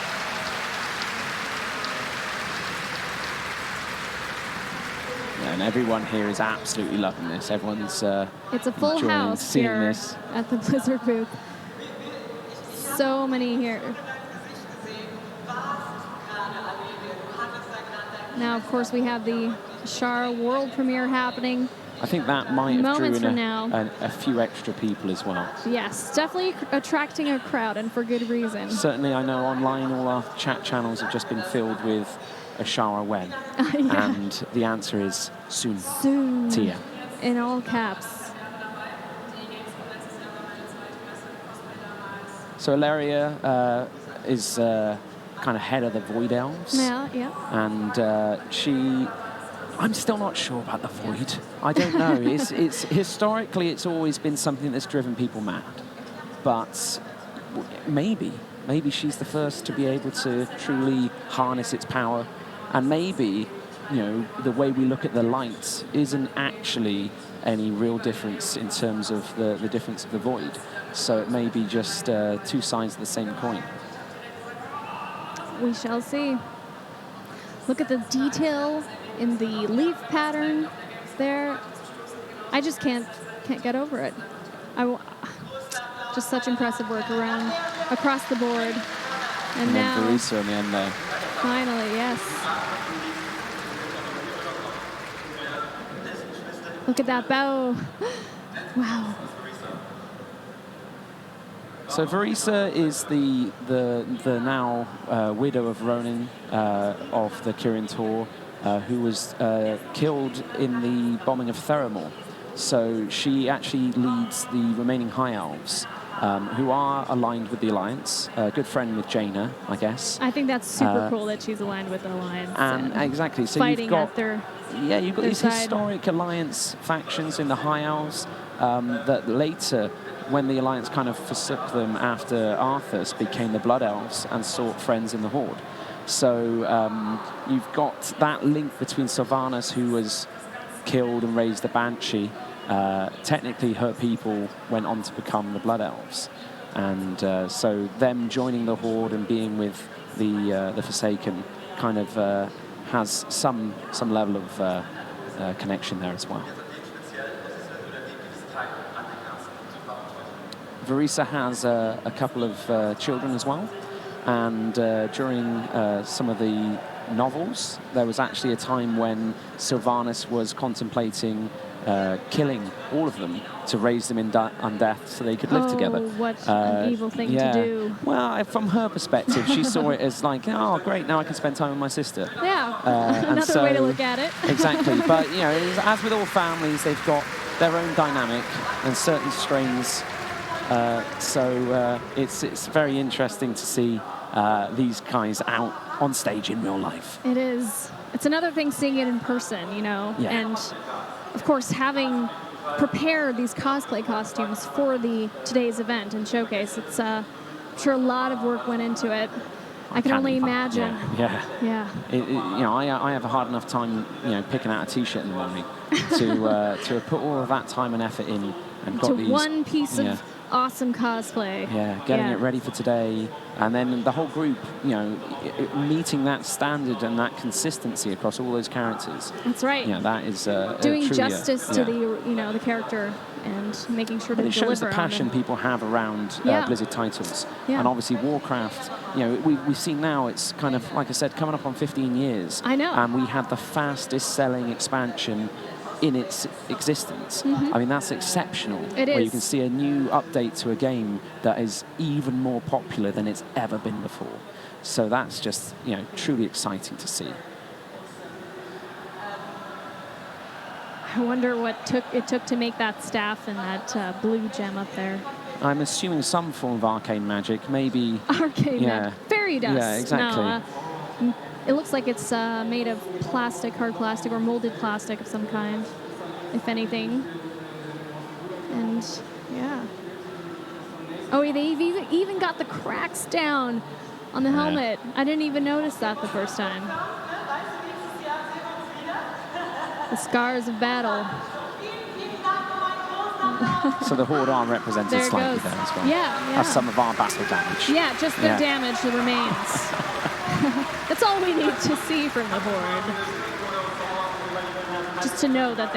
Yeah, and everyone here is absolutely loving this. Everyone's it's a full enjoying house seeing here this. at the Blizzard booth. So many here. Now, of course, we have the Azshara world premiere happening. I think that might have Moments drew from in now. a few extra people as well. Yes, definitely attracting a crowd, and for good reason. Certainly, I know online all our chat channels have just been filled with Azshara when. Yeah. And the answer is soon. Soon. Tia. In all caps. So Ilaria is kind of head of the Void Elves. Yeah, yeah. And I'm still not sure about the Void. I don't know. it's historically, it's always been something that's driven people mad. But maybe she's the first to be able to truly harness its power. And maybe, you know, the way we look at the light isn't actually any real difference in terms of the difference of the Void. So it may be just two sides of the same coin. We shall see. Look at the detail in the leaf pattern there. I just can't get over it. Just such impressive work across the board. And now Verisa in the end there. Finally, yes. Look at that bow. Wow. So Verisa is the now widow of Ronin of the Kirin Tor, who was killed in the bombing of Theramore. So she actually leads the remaining High Elves, who are aligned with the Alliance. A good friend with Jaina, I guess. I think that's super cool that she's aligned with the Alliance. And exactly, so fighting you've got at their you've got these side. historic Alliance factions in the High Elves that later, when the Alliance kind of forsook them after Arthas, became the Blood Elves and sought friends in the Horde. So you've got that link between Sylvanas, who was killed and raised the Banshee. Technically, her people went on to become the Blood Elves. And so them joining the Horde and being with the Forsaken kind of has some level of connection there as well. Verisa has a couple of children as well, and during some of the novels, there was actually a time when Sylvanas was contemplating killing all of them to raise them in undeath so they could live together. What an evil thing to do. Well, from her perspective, she saw it as like, oh, great, now I can spend time with my sister. Yeah, another way to look at it. Exactly, but you know, as with all families, they've got their own dynamic and certain strains. So it's very interesting to see these guys out on stage in real life. It is. It's another thing seeing it in person, you know, and of course having prepared these cosplay costumes for today's event and showcase. It's I'm sure a lot of work went into it. I can only imagine. Yeah. You know, I have a hard enough time, you know, picking out a T-shirt in the morning to put all of that time and effort in and got these one piece of awesome cosplay. Yeah, getting it ready for today, and then the whole group, you know, meeting that standard and that consistency across all those characters. That's right. Yeah, that is doing justice to the character and making sure to deliver. It shows the on passion them. people have around Blizzard titles, and obviously Warcraft. You know, we've seen now it's kind of, like I said, coming up on 15 years. I know. And we had the fastest selling expansion in its existence. I mean, that's exceptional. It is. Where you can see a new update to a game that is even more popular than it's ever been before. So that's just, you know, truly exciting to see. I wonder what it took to make that staff and that blue gem up there. I'm assuming some form of arcane magic, maybe. Arcane magic. Fairy dust. Yeah, exactly. No, it looks like it's made of plastic, hard plastic, or molded plastic of some kind, if anything. And, yeah. Oh, they've even got the cracks down on the helmet. I didn't even notice that the first time. The scars of battle. So the Horde are represented there slightly goes. there as well. Yeah. As some of our battle damage. Yeah, just the damage that remains. That's all we need to see from the Horde. Just to know that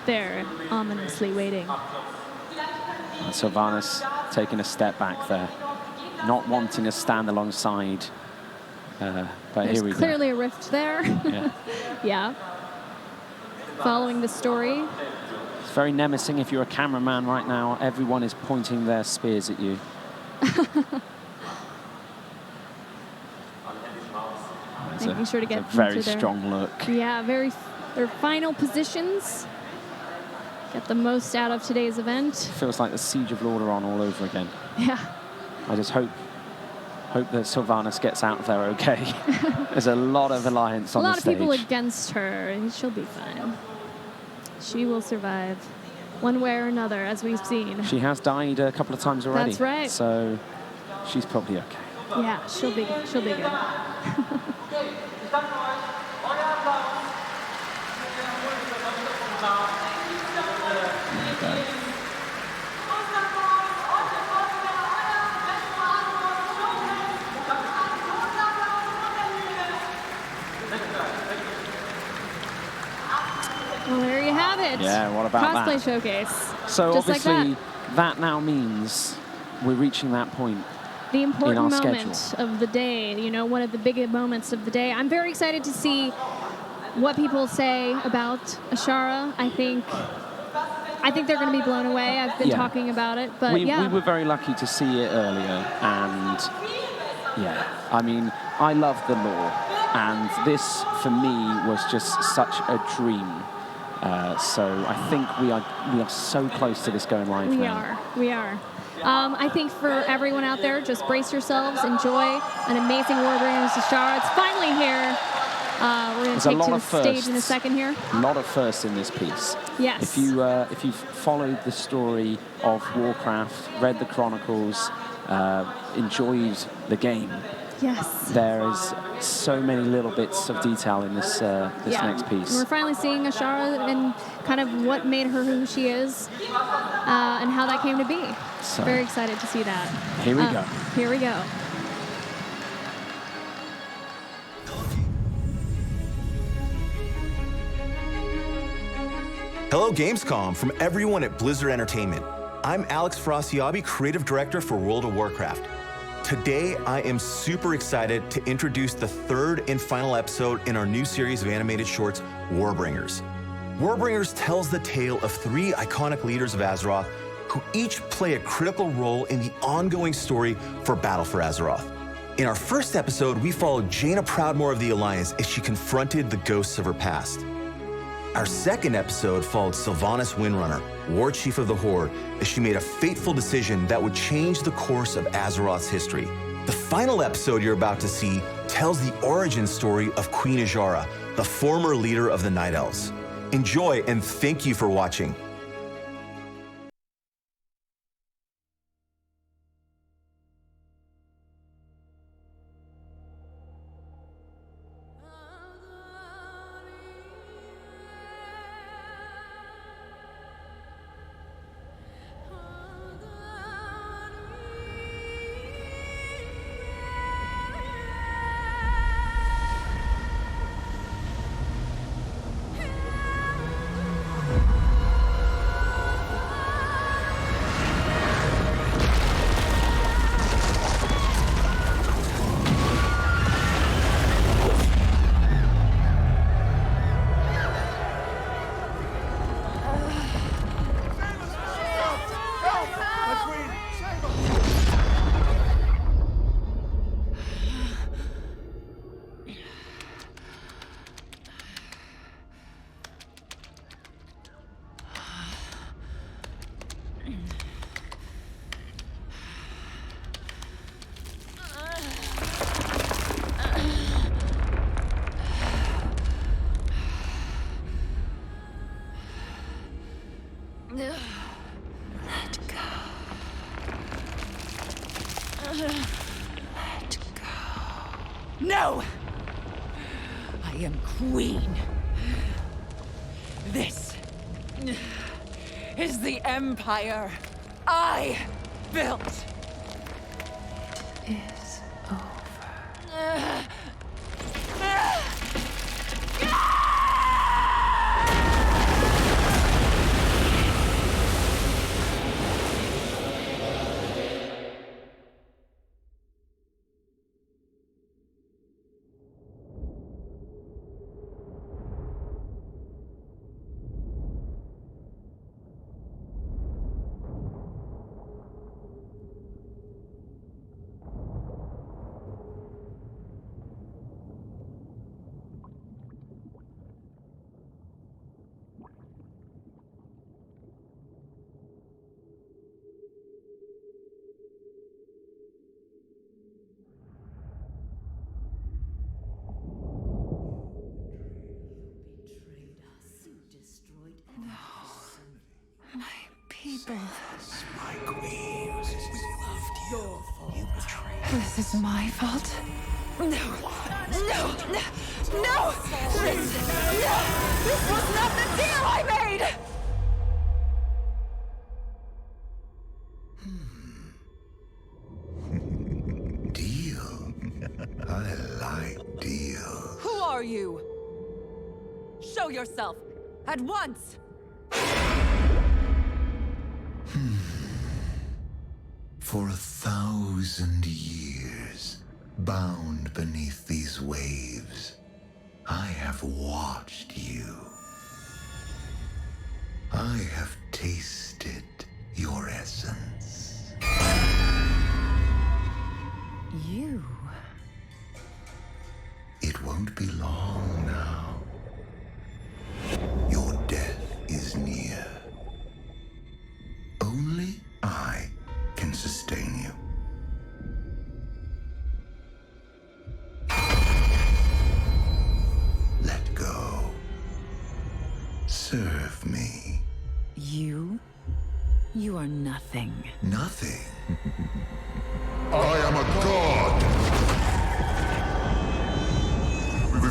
they're ominously waiting. And Sylvanas taking a step back there, not wanting to stand alongside. But There's here we go. clearly a rift there. Yeah. Yeah. Following the story. It's very menacing. If you're a cameraman right now, everyone is pointing their spears at you. Making sure to get a very into their, strong look. Yeah, their final positions. Get the most out of today's event. Feels like the Siege of Lordaeron all over again. Yeah. I just hope that Sylvanas gets out of there okay. There's a lot of alliance on the stage. A lot of people against her, and she'll be fine. She will survive one way or another, as we've seen. She has died a couple of times already. That's right. So she's probably okay. Yeah, she'll be good. Well, there you have it. Yeah, what about Cosplay that? Showcase. So just obviously like that now means we're reaching that point. The important moment schedule. of the day, you know, one of the big moments of the day. I'm very excited to see what people say about Azshara. I think they're going to be blown away. I've been talking about it, but we were very lucky to see it earlier, and I mean, I love the lore, and this for me was just such a dream. So I think we are so close to this going live now. We are. I think for everyone out there, just brace yourselves, enjoy an amazing Warbringers Azshara. It's finally here. We're going to take to the stage in a second here. A lot of firsts in this piece. Yes. If you've followed the story of Warcraft, read the chronicles, enjoyed the game, Yes. There is so many little bits of detail in this next piece. We're finally seeing Azshara and kind of what made her who she is and how that came to be. So, very excited to see that. Here we go. Here we go. Hello, Gamescom, from everyone at Blizzard Entertainment. I'm Alex Frasiabi, Creative Director for World of Warcraft. Today, I am super excited to introduce the third and final episode in our new series of animated shorts, Warbringers. Warbringers tells the tale of 3 iconic leaders of Azeroth who each play a critical role in the ongoing story for Battle for Azeroth. In our first episode, we followed Jaina Proudmoore of the Alliance as she confronted the ghosts of her past. Our second episode followed Sylvanas Windrunner, War Chief of the Horde, as she made a fateful decision that would change the course of Azeroth's history. The final episode you're about to see tells the origin story of Queen Azshara, the former leader of the Night Elves. Enjoy, and thank you for watching. No! I am queen. This is the empire I built. It is over. People. My queen. We loved you. Your fault. You betrayed This is my fault? No. No. No. No. This was not the deal I made. Deal. I like deal. Who are you? Show yourself at once. For 1,000 years, bound beneath these waves, I have watched you. I have tasted your essence. You? It won't be long now. Your death is near. Only I can sustain you. Let go. Serve me. You are nothing. Nothing. I am a god.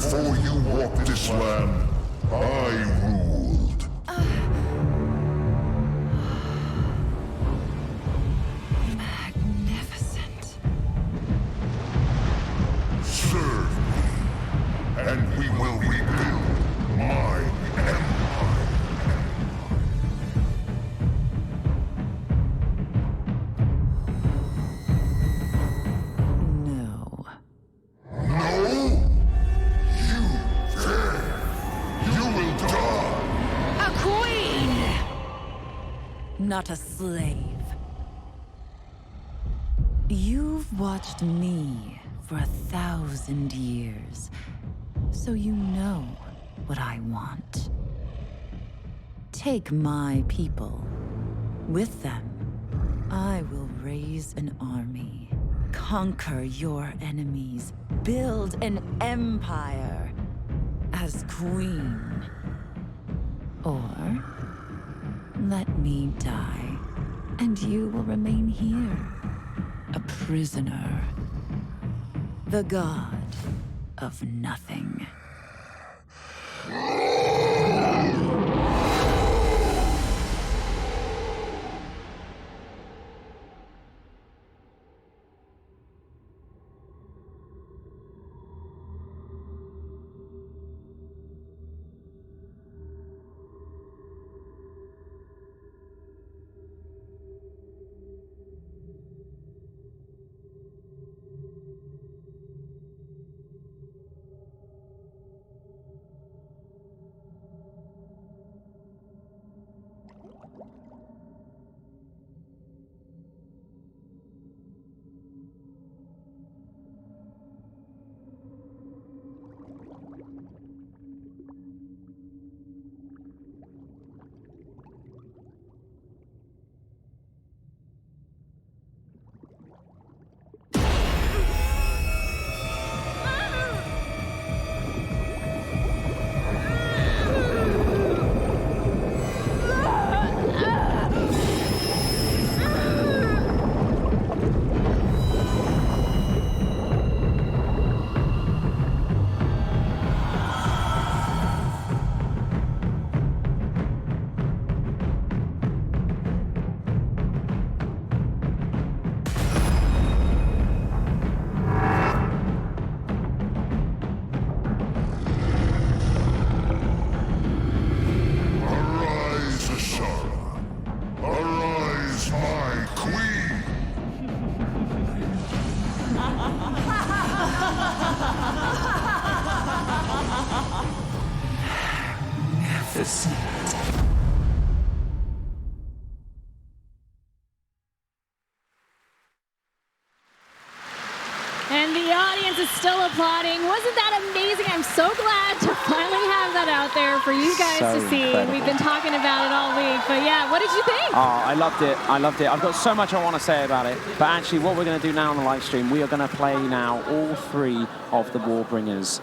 Before you walked this land, I ruled. Magnificent. Serve me, and we will rebuild my empire. No. No? You dare! You will die! A queen! Not a slave. You've watched me for 1,000 years, so you know what I want. Take my people. With them, I will raise an army, conquer your enemies, build an empire as queen. Or let me die, and you will remain here, a prisoner. The god of nothing. Arise, Azshara. Arise, my queen. Magnificent. And the audience is still applauding. Wasn't that amazing? I'm so glad to finally have that out there for you guys So to see. incredible. We've been talking about it all week. But yeah, what did you think? Oh, I loved it. I loved it. I've got so much I want to say about it. But actually, what we're going to do now on the live stream, we are going to play now all three of the Warbringers.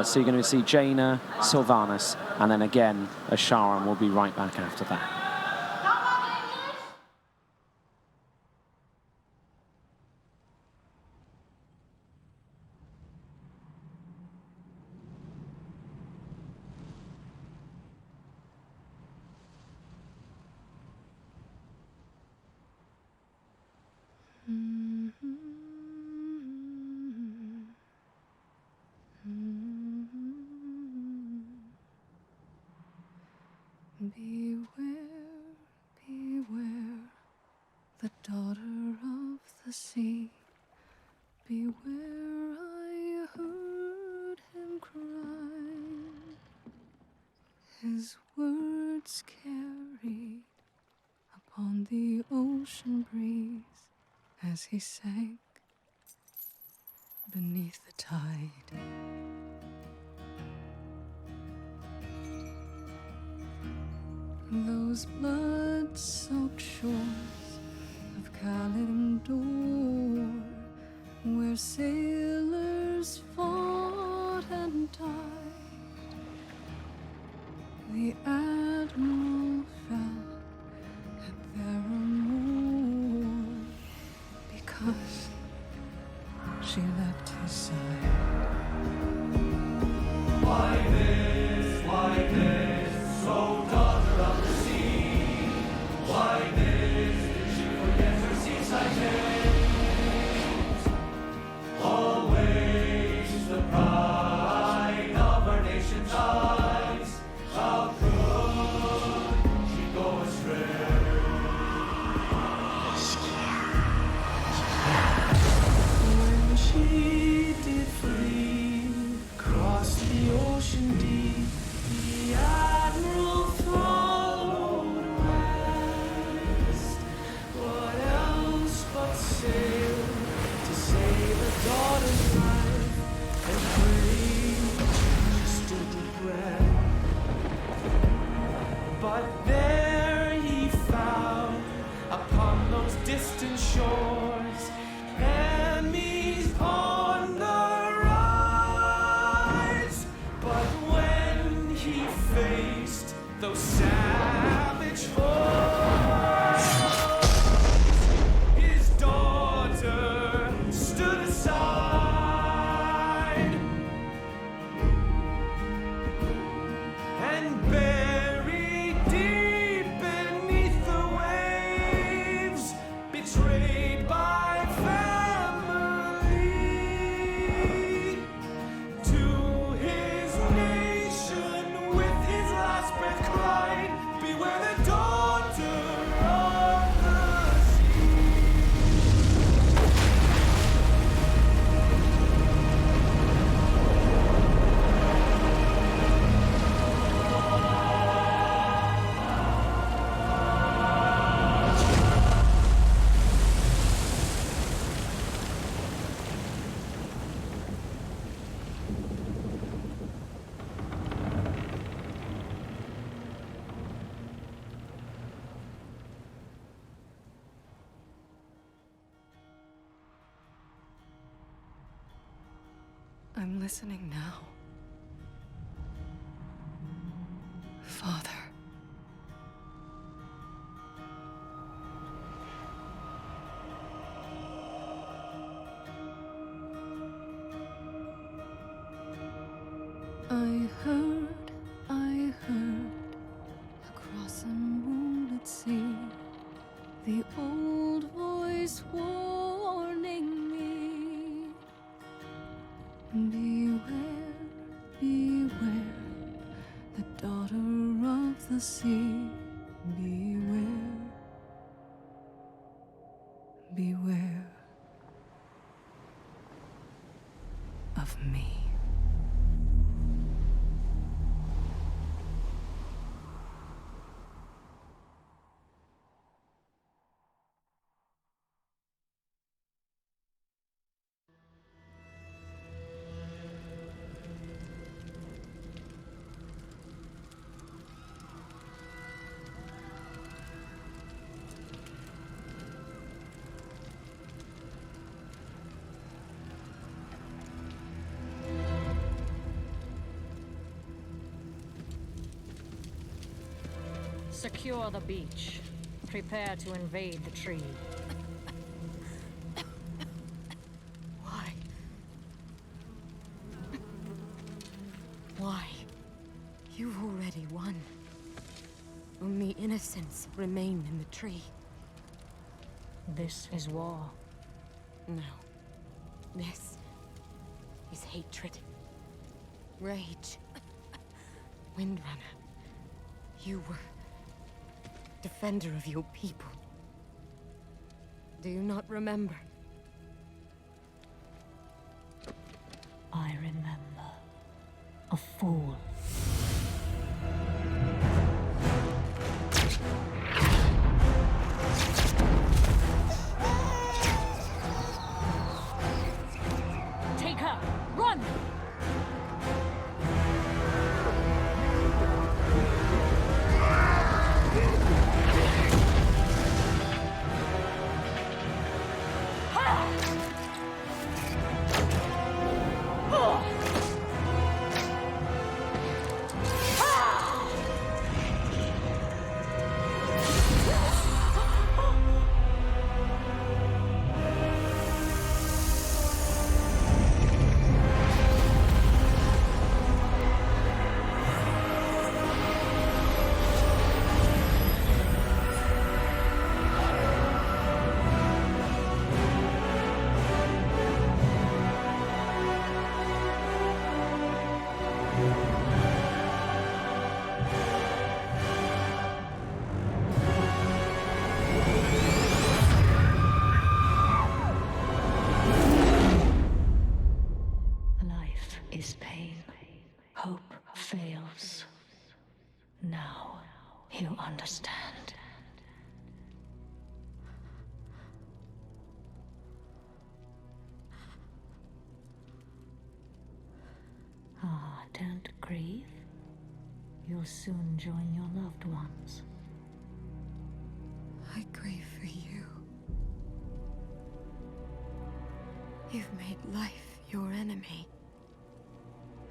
So you're going to see Jaina, Sylvanas, and then again, Azshara, and we'll be right back after that. Beware, beware, the daughter of the sea. Beware, I heard him cry. His words carried upon the ocean breeze as he sank beneath the tide. Those blood-soaked shores of Kalimdor, where sailors fought and died, the admiral fell at their amour because she left his side. those savage foes. His daughter stood aside and buried deep beneath the waves, betrayed by family, to his nation with his last breath cried, beware the daughter of the sea. I'm listening now. Father. I heard, across a moonlit sea, the old voice warning me. Beware, beware, the daughter of the sea. Beware, beware of me. Secure the beach. Prepare to invade the tree. Why? Why? You've already won. Only innocents remain in the tree. This is war. No. This is hatred. Rage. Windrunner, you were defender of your people. Do you not remember? I remember. A fool. Take her! Run! understand. Ah, don't grieve. You'll soon join your loved ones. I grieve for you. You've made life your enemy.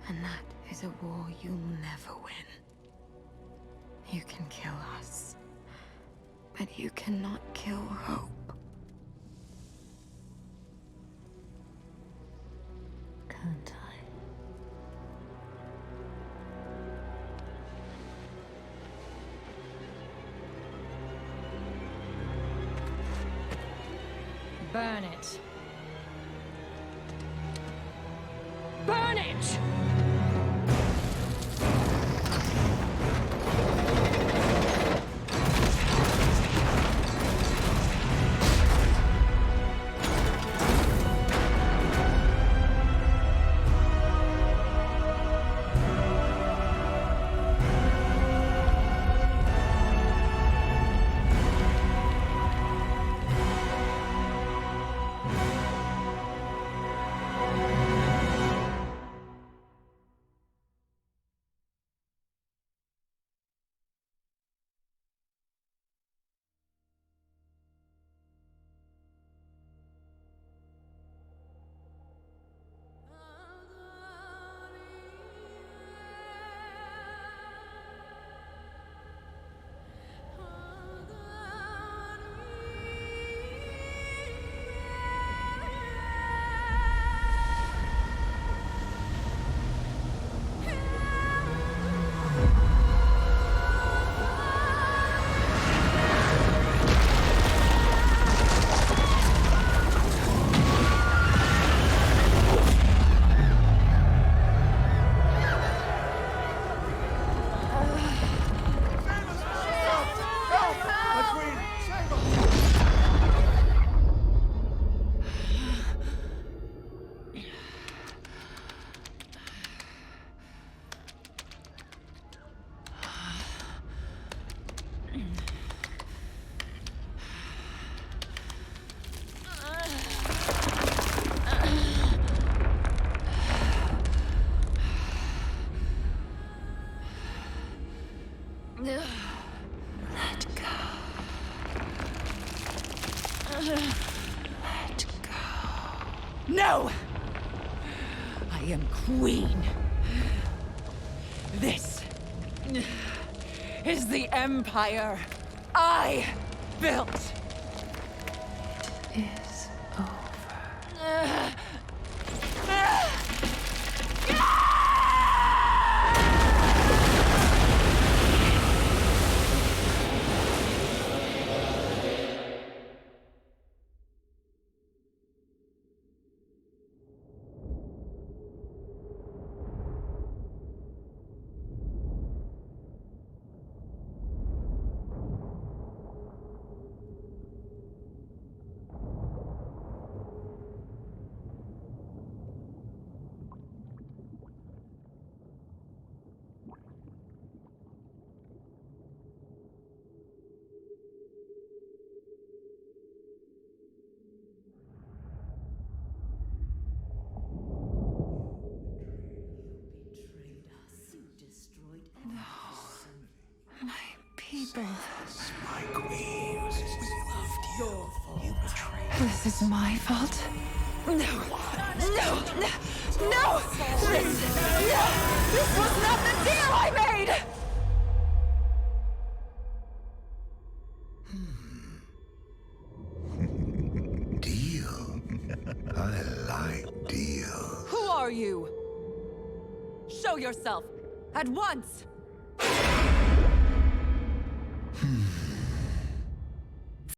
And that is a war you'll never win. You can kill us, but you cannot kill hope. Can't I? Burn it. Burn it! Let go. Let go. No! I am queen. This is the empire I built. It is over. People. My queen, we loved you. You betrayed us. This is my fault. No! No! No! No! This was not the deal I made! Deal? I like deal. Who are you? Show yourself! At once!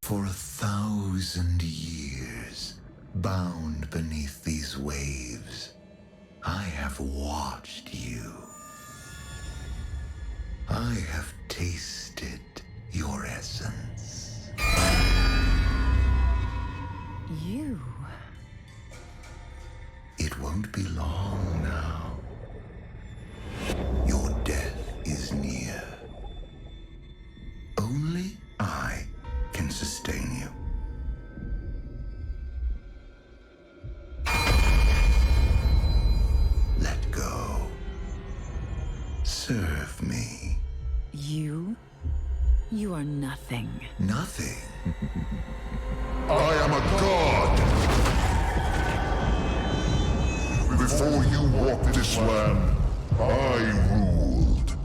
For 1,000 years, bound beneath these waves, I have watched you. I have tasted your essence. You? It won't be long now. Your death is near. Only I can sustain you. Let go. Serve me. You? You are nothing. Nothing? I am a god! Before you walked this land, I ruled.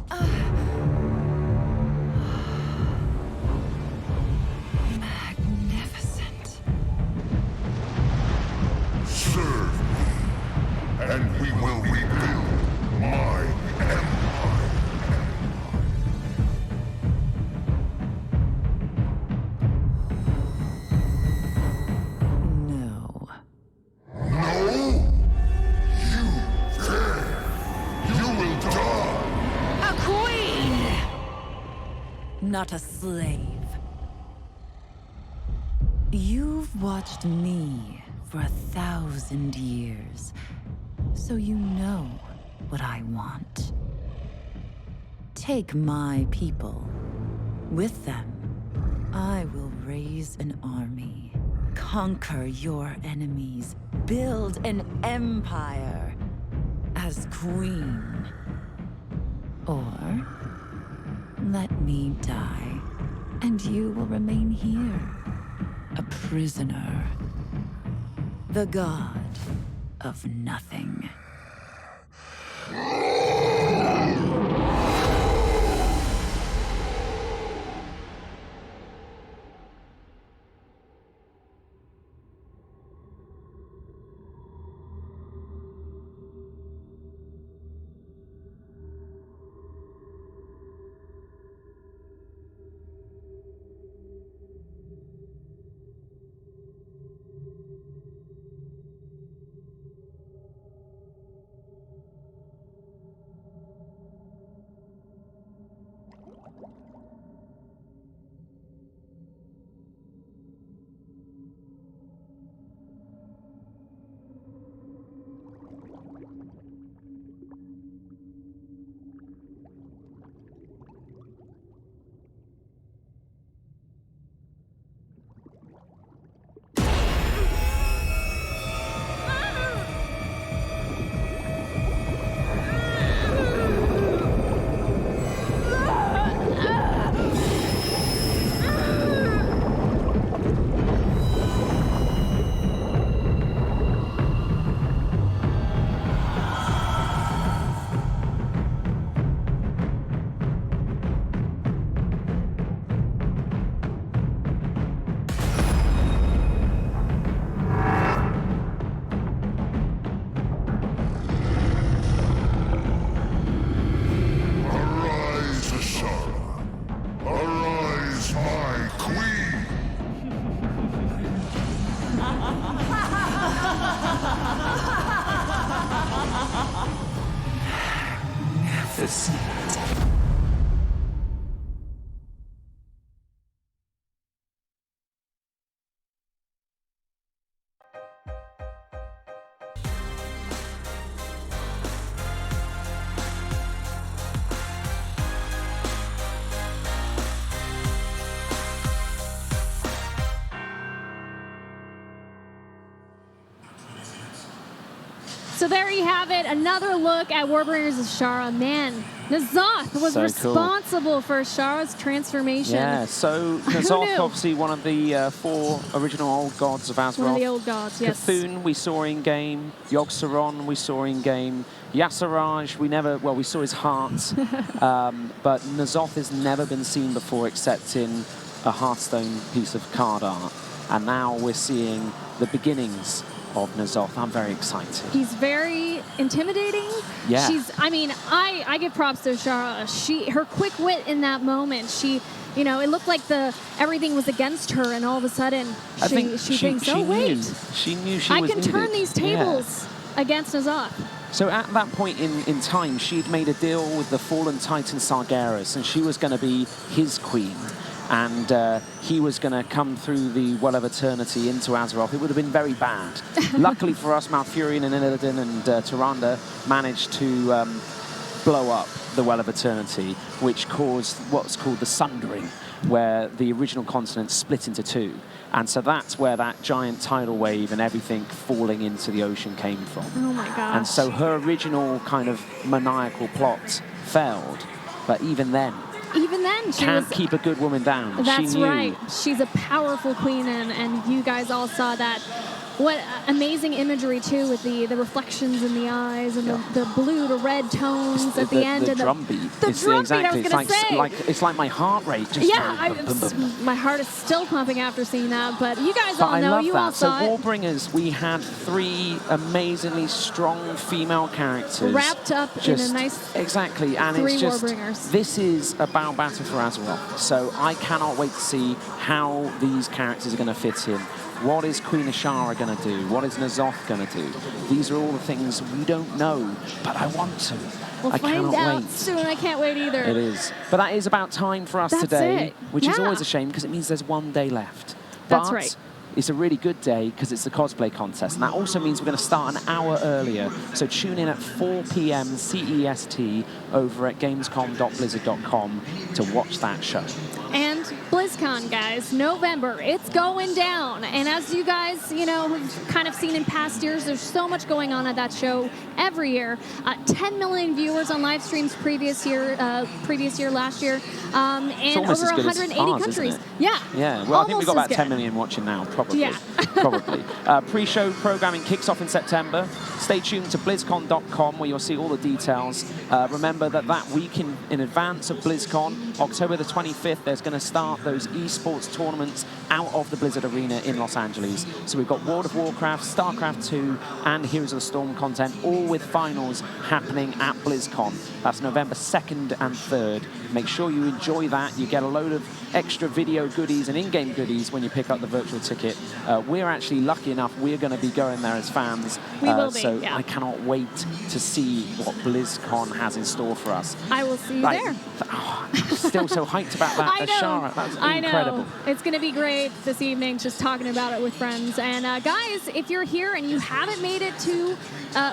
not a slave. You've watched me for 1,000 years, so you know what I want. Take my people. With them, I will raise an army, conquer your enemies, build an empire as queen. Or let me die, and you will remain here, a prisoner, the god of nothing. So there you have it, another look at Warbringers Azshara. Man, N'Zoth was So responsible for Azshara's transformation. Yeah, so N'Zoth, obviously one of the 4 original old gods of Azeroth. One of the old gods, yes. Cthulhu we saw in game, Yogg-Saron we saw in game, Y'Shaarj we saw his heart, but N'Zoth has never been seen before except in a Hearthstone piece of card art, and now we're seeing the beginnings of N'Zoth. I'm very excited. He's very intimidating. Yeah. I give props to Azshara. Her quick wit in that moment, it looked like everything was against her, and all of a sudden she thinks, oh wait, she knew she I was can turn needed. these tables against N'Zoth. So at that point in time, she'd made a deal with the fallen titan Sargeras, and she was going to be his queen. And he was going to come through the Well of Eternity into Azeroth. It would have been very bad. Luckily for us, Malfurion and Illidan and Tyrande managed to blow up the Well of Eternity, which caused what's called the Sundering, where the original continent split into 2. And so that's where that giant tidal wave and everything falling into the ocean came from. Oh my gosh. And so her original kind of maniacal plot failed. But even then, she can't keep a good woman down. That's she knew. right. She's a powerful queen, and you guys all saw that. What amazing imagery, too, with the reflections in the eyes and the blue to red tones at the end. The drum beat. The drum beat, I was going to say. It's like my heart rate. Just my heart is still pumping after seeing that, but you guys all know, you all saw it. So Warbringers, we had 3 amazingly strong female characters. Wrapped up in a nice Exactly, and 3 it's just, Warbringers. this is a battle for Azeroth, so I cannot wait to see how these characters are going to fit in. What is Queen Azshara going to do? What is N'Zoth going to do? These are all the things we don't know, but I want to. We'll I find cannot out wait. soon. I can't wait either. It is. But that is about time for us That's today, it. which is Yeah. always a shame because it means there's one day left. That's But right. it's a really good day because it's the cosplay contest, and that also means we're going to start an hour earlier. So tune in at 4 p.m. CEST over at gamescom.blizzard.com to watch that show. And BlizzCon, guys, November, it's going down. And as you guys, you know, have kind of seen in past years, there's so much going on at that show every year. 10 million viewers on live streams previous year, last year, and almost over as good as 180 ours, countries. isn't it? Yeah. Yeah, well, I think we've got Almost about as 10 good. million watching now, probably. Yeah. Probably. Pre-show programming kicks off in September. Stay tuned to blizzcon.com where you'll see all the details. Remember that week in advance of BlizzCon, October the 25th, there's going to start those esports tournaments out of the Blizzard Arena in Los Angeles. So we've got World of Warcraft, StarCraft II, and Heroes of the Storm content, all with finals happening at BlizzCon. That's November 2nd and 3rd. Make sure you enjoy that. You get a load of extra video goodies and in-game goodies when you pick up the virtual ticket. We're actually lucky enough, we're going to be going there as fans. We will be, so yeah. I cannot wait to see what BlizzCon has in store for us. I will see you Like, there. I'm still so hyped about that. I know. Azshara, that's I incredible. know. It's going to be great this evening, just talking about it with friends. And guys, if you're here and you haven't made it to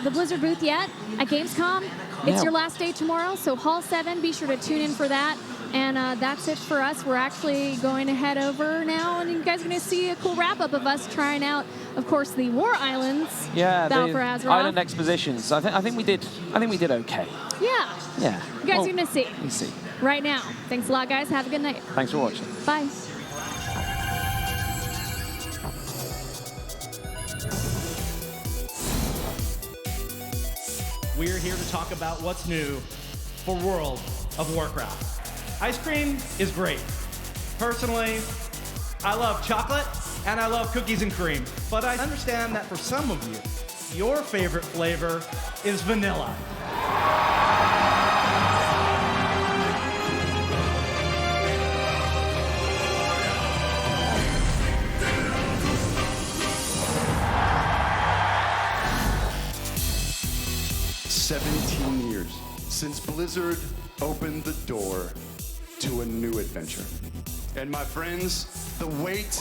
the Blizzard booth yet at Gamescom, it's Yeah. your last day tomorrow. So Hall 7, be sure to tune in for that. And that's it for us. We're actually going to head over now, and you guys are going to see a cool wrap-up of us trying out, of course, the War Islands. Yeah, Battle the for Azeroth. Island Expositions. I think we did okay. Yeah. Yeah. You guys Well, are going to see we see. right now. Thanks a lot, guys. Have a good night. Thanks for watching. Bye. We're here to talk about what's new for World of Warcraft. Ice cream is great. Personally, I love chocolate and I love cookies and cream, but I understand that for some of you, your favorite flavor is vanilla. 17 years since Blizzard opened the door to a new adventure. And my friends, the wait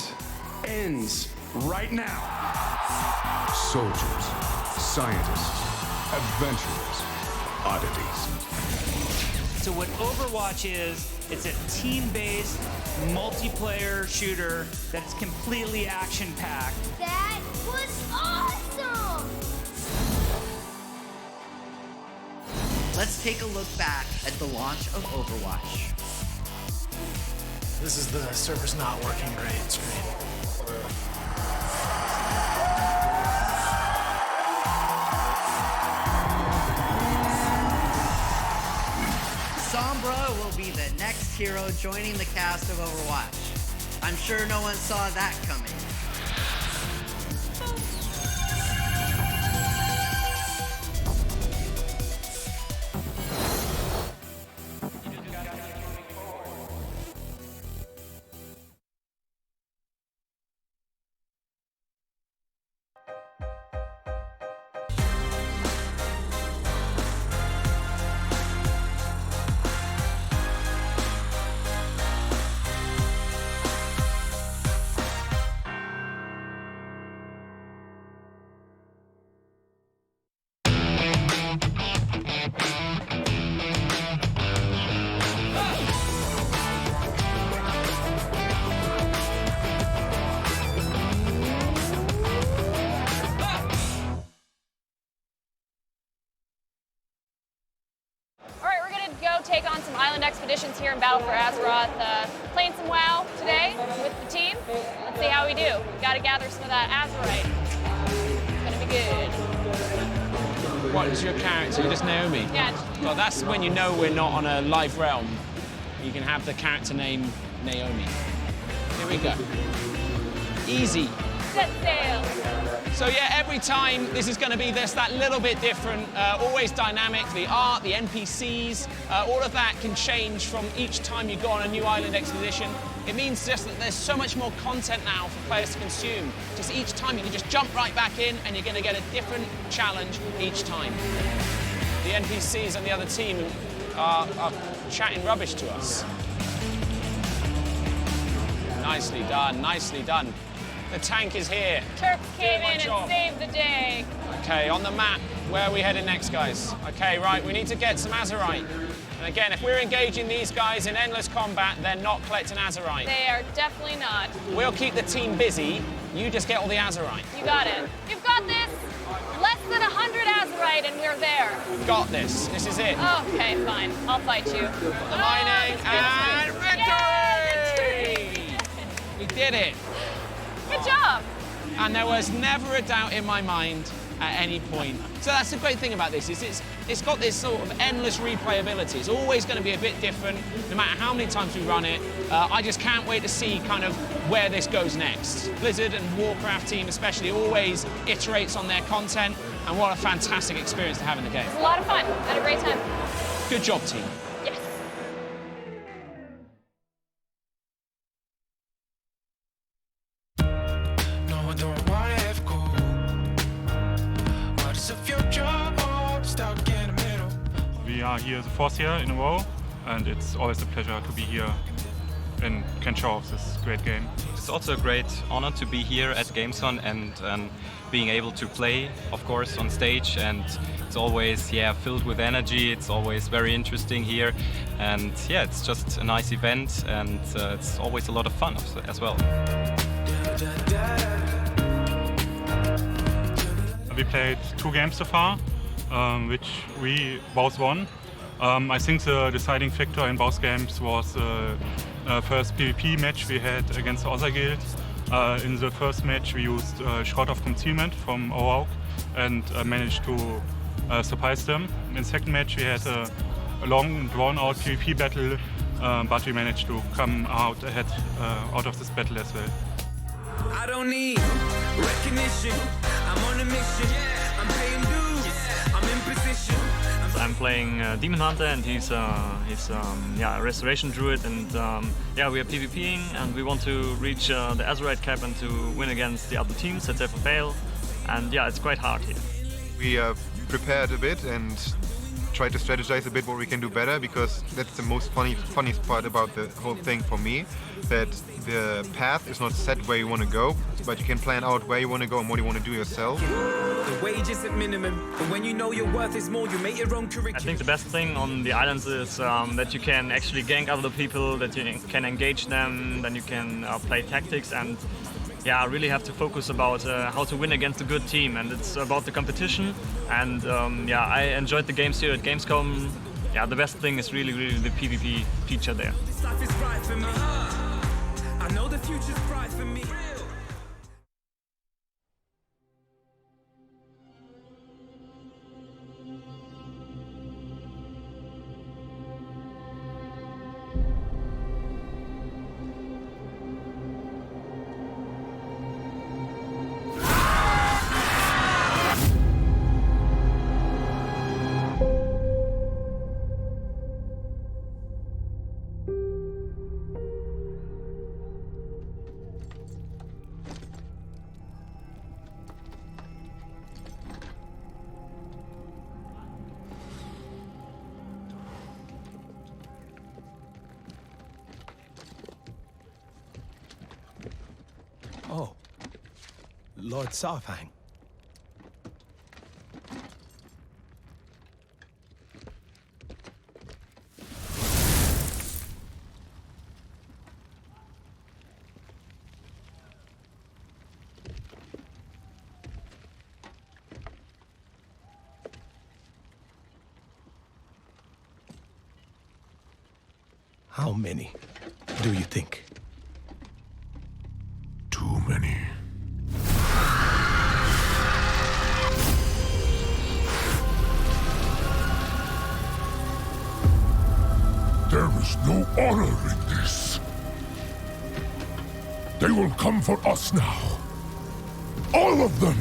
ends right now. Soldiers, scientists, adventurers, oddities. So what Overwatch is, it's a team-based multiplayer shooter that's completely action-packed. That was awesome! Let's take a look back at the launch of Overwatch. This is the server's not working right screen. Sombra will be the next hero joining the cast of Overwatch. I'm sure no one saw that coming. Take on some island expeditions here in Battle for Azeroth. Playing some WoW today with the team. Let's see how we do. Got to gather some of that Azerite. It's gonna be good. What is your character? You're just Naomi? Yeah. Well, that's when you know we're not on a live realm. You can have the character name Naomi. Here we go. Easy. Set sail. So yeah, every time this is going to be that little bit different, always dynamic. The art, the NPCs, all of that can change from each time you go on a new island expedition. It means just that there's so much more content now for players to consume. Just each time you can just jump right back in and you're going to get a different challenge each time. the NPCs on the other team are chatting rubbish to us. Nicely done, nicely done. The tank is here. Turps came in and saved the day. Okay, on the map, where are we heading next, guys? Okay, right, we need to get some Azerite. And again, if we're engaging these guys in endless combat, they're not collecting Azerite. They are definitely not. We'll keep the team busy. You just get all the Azerite. You got it. You've got this. Less than 100 Azerite and we're there. We've got this. This is it. Okay, fine. I'll fight you. The mining and victory! We did it. Good job. And there was never a doubt in my mind at any point. So that's the great thing about this, is it's got this sort of endless replayability. It's always going to be a bit different, no matter how many times we run it. I just can't wait to see kind of where this goes next. Blizzard and Warcraft team especially always iterates on their content, and what a fantastic experience to have in the game. It's a lot of fun. Had a great time. Good job, team. Yes. We are here the fourth year in a row, and it's always a pleasure to be here and can show off this great game. It's also a great honor to be here at gamescom and being able to play, of course, on stage, and it's always filled with energy. It's always very interesting here, and it's just a nice event, and it's always a lot of fun as well. We played 2 games so far, which we both won. I think the deciding factor in both games was the first PvP match we had against the other guild. In the first match we used Shroud of Concealment from Overwatch and managed to surprise them. In the second match we had a long drawn-out PvP battle, but we managed to come out ahead out of this battle as well. I don't need recognition. I'm on a mission. I'm paying dues. I'm in position. I'm playing Demon Hunter, and he's a Restoration Druid, and we are PvPing, and we want to reach the Azerite cap and to win against the other teams that ever fail, and it's quite hard here. We prepared a bit and tried to strategize a bit what we can do better, because that's the most funniest part about the whole thing for me, that the path is not set where you want to go, but you can plan out where you want to go and what you want to do yourself. The wage isn't minimum, but when you know your worth is more, you make your own curriculum. I think the best thing on the islands is that you can actually gank other people, that you can engage them, then you can play tactics, and I really have to focus about how to win against a good team, and it's about the competition. And I enjoyed the games here at Gamescom. The best thing is really the PvP feature there. This life is right for me. I know the future's bright for me. Oh, Lord Sarfang. How many do you think? Too many. There is no honor in this. They will come for us now. All of them!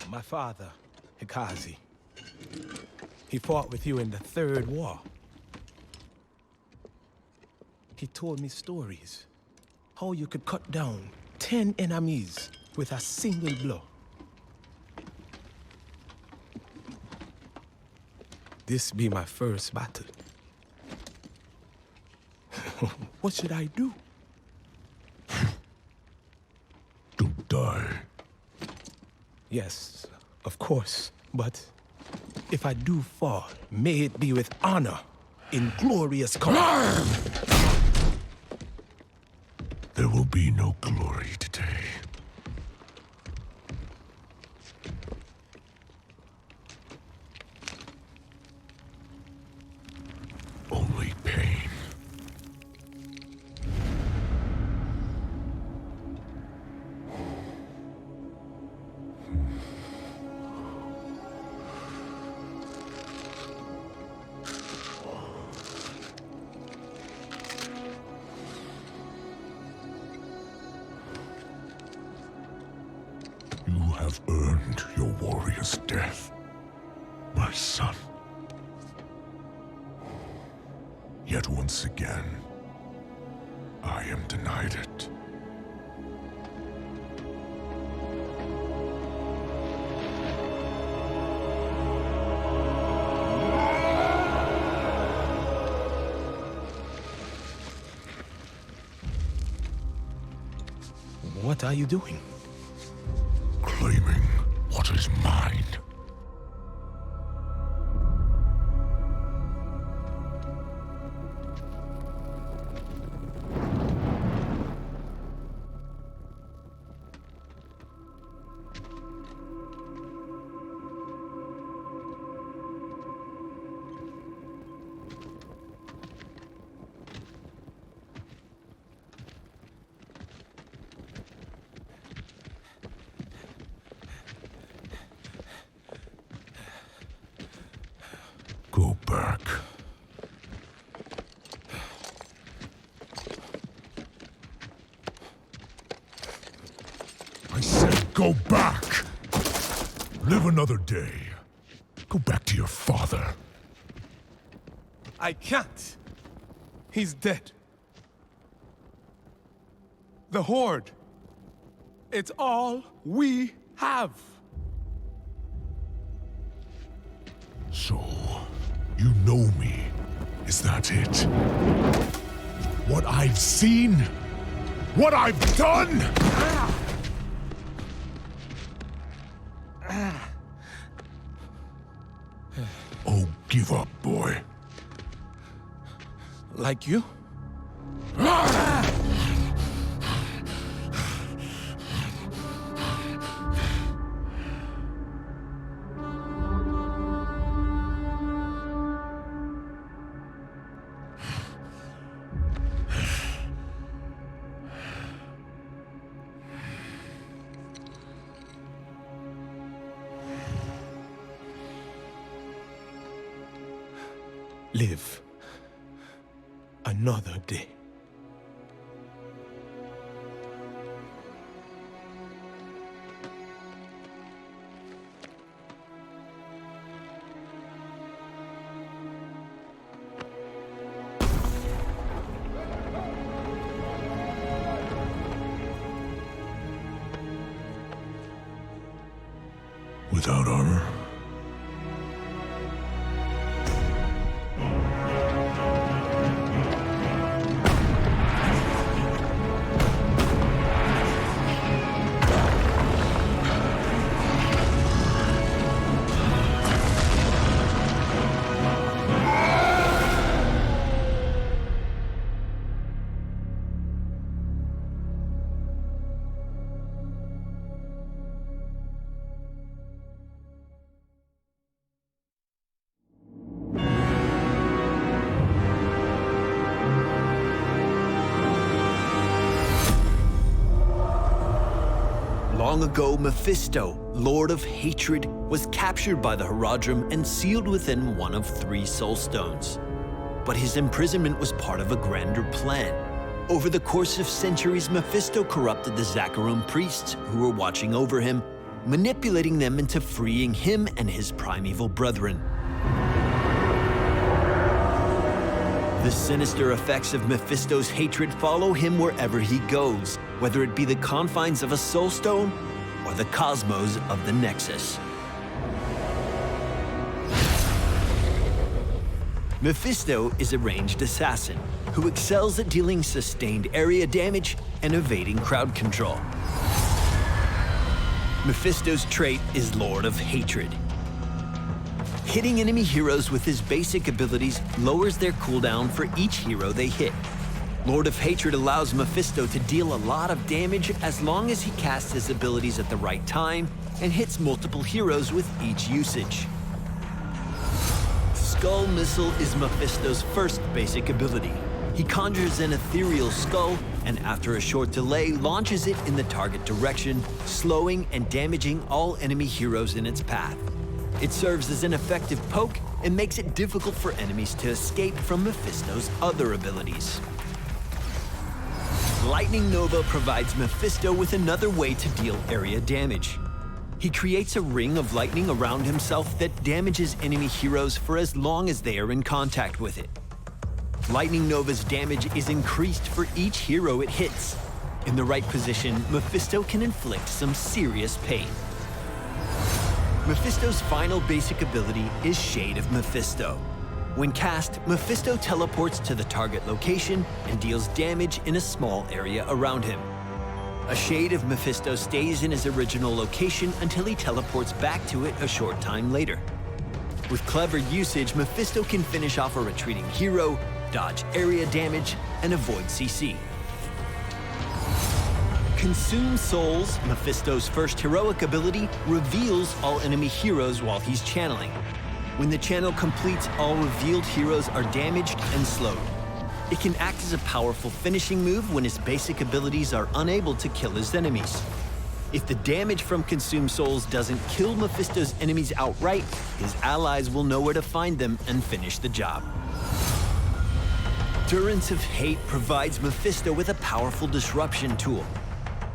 My father, Hikazi. He fought with you in the Third War. He told me stories how you could cut down 10 enemies with a single blow. This be my first battle. What should I do? Don't die. Yes, of course. But if I do fall, may it be with honor in glorious color. There will be no glory today. Only pain. You have earned your warrior's death, my son. Yet once again, I am denied it. What are you doing? Claiming what is mine. Go back. I said go back! Live another day. Go back to your father. I can't. He's dead. The Horde. It's all we have. So, you know me. Is that it? What I've seen? What I've done? Oh, give up, boy. Like you? Live another day. Without honor? Long ago, Mephisto, Lord of Hatred, was captured by the Haradrim and sealed within one of 3 soul stones. But his imprisonment was part of a grander plan. Over the course of centuries, Mephisto corrupted the Zakharum priests who were watching over him, manipulating them into freeing him and his primeval brethren. The sinister effects of Mephisto's hatred follow him wherever he goes, whether it be the confines of a soulstone or the cosmos of the Nexus. Mephisto is a ranged assassin who excels at dealing sustained area damage and evading crowd control. Mephisto's trait is Lord of Hatred. Hitting enemy heroes with his basic abilities lowers their cooldown for each hero they hit. Lord of Hatred allows Mephisto to deal a lot of damage as long as he casts his abilities at the right time and hits multiple heroes with each usage. Skull Missile is Mephisto's first basic ability. He conjures an ethereal skull and after a short delay launches it in the target direction, slowing and damaging all enemy heroes in its path. It serves as an effective poke and makes it difficult for enemies to escape from Mephisto's other abilities. Lightning Nova provides Mephisto with another way to deal area damage. He creates a ring of lightning around himself that damages enemy heroes for as long as they are in contact with it. Lightning Nova's damage is increased for each hero it hits. In the right position, Mephisto can inflict some serious pain. Mephisto's final basic ability is Shade of Mephisto. When cast, Mephisto teleports to the target location and deals damage in a small area around him. A shade of Mephisto stays in his original location until he teleports back to it a short time later. With clever usage, Mephisto can finish off a retreating hero, dodge area damage, and avoid CC. Consume Souls, Mephisto's first heroic ability, reveals all enemy heroes while he's channeling. When the channel completes, all revealed heroes are damaged and slowed. It can act as a powerful finishing move when his basic abilities are unable to kill his enemies. If the damage from Consume Souls doesn't kill Mephisto's enemies outright, his allies will know where to find them and finish the job. Durance of Hate provides Mephisto with a powerful disruption tool.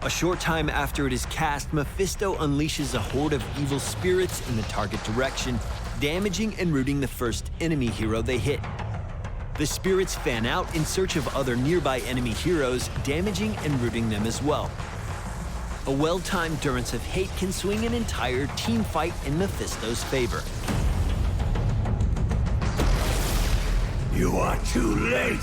A short time after it is cast, Mephisto unleashes a horde of evil spirits in the target direction, damaging and rooting the first enemy hero they hit. The spirits fan out in search of other nearby enemy heroes, damaging and rooting them as well. A well-timed Durance of Hate can swing an entire team fight in Mephisto's favor. You are too late!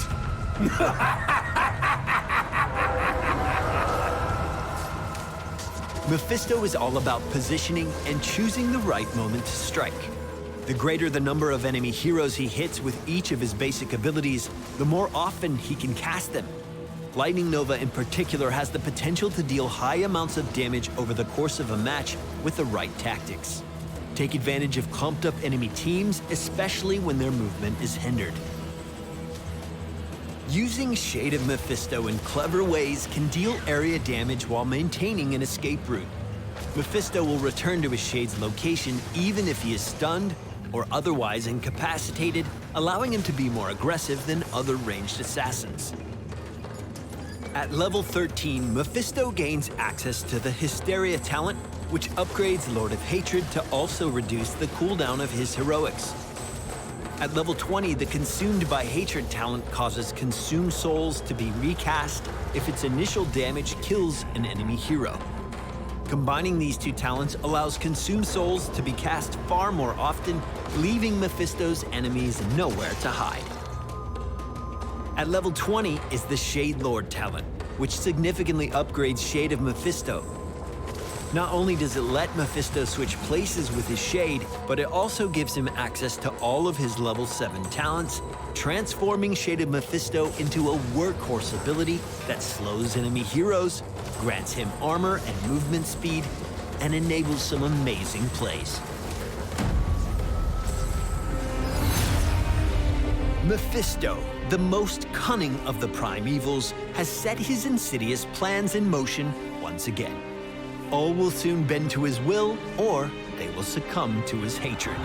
Mephisto is all about positioning and choosing the right moment to strike. The greater the number of enemy heroes he hits with each of his basic abilities, the more often he can cast them. Lightning Nova in particular has the potential to deal high amounts of damage over the course of a match with the right tactics. Take advantage of clumped up enemy teams, especially when their movement is hindered. Using Shade of Mephisto in clever ways can deal area damage while maintaining an escape route. Mephisto will return to his Shade's location even if he is stunned or otherwise incapacitated, allowing him to be more aggressive than other ranged assassins. At level 13, Mephisto gains access to the Hysteria talent, which upgrades Lord of Hatred to also reduce the cooldown of his heroics. At level 20, the Consumed by Hatred talent causes Consume Souls to be recast if its initial damage kills an enemy hero. Combining these two talents allows Consume Souls to be cast far more often, leaving Mephisto's enemies nowhere to hide. At level 20 is the Shade Lord talent, which significantly upgrades Shade of Mephisto. Not only does it let Mephisto switch places with his Shade, but it also gives him access to all of his level 7 talents, transforming Shade of Mephisto into a workhorse ability that slows enemy heroes, grants him armor and movement speed, and enables some amazing plays. Mephisto, the most cunning of the primevals, has set his insidious plans in motion once again. All will soon bend to his will, or they will succumb to his hatred.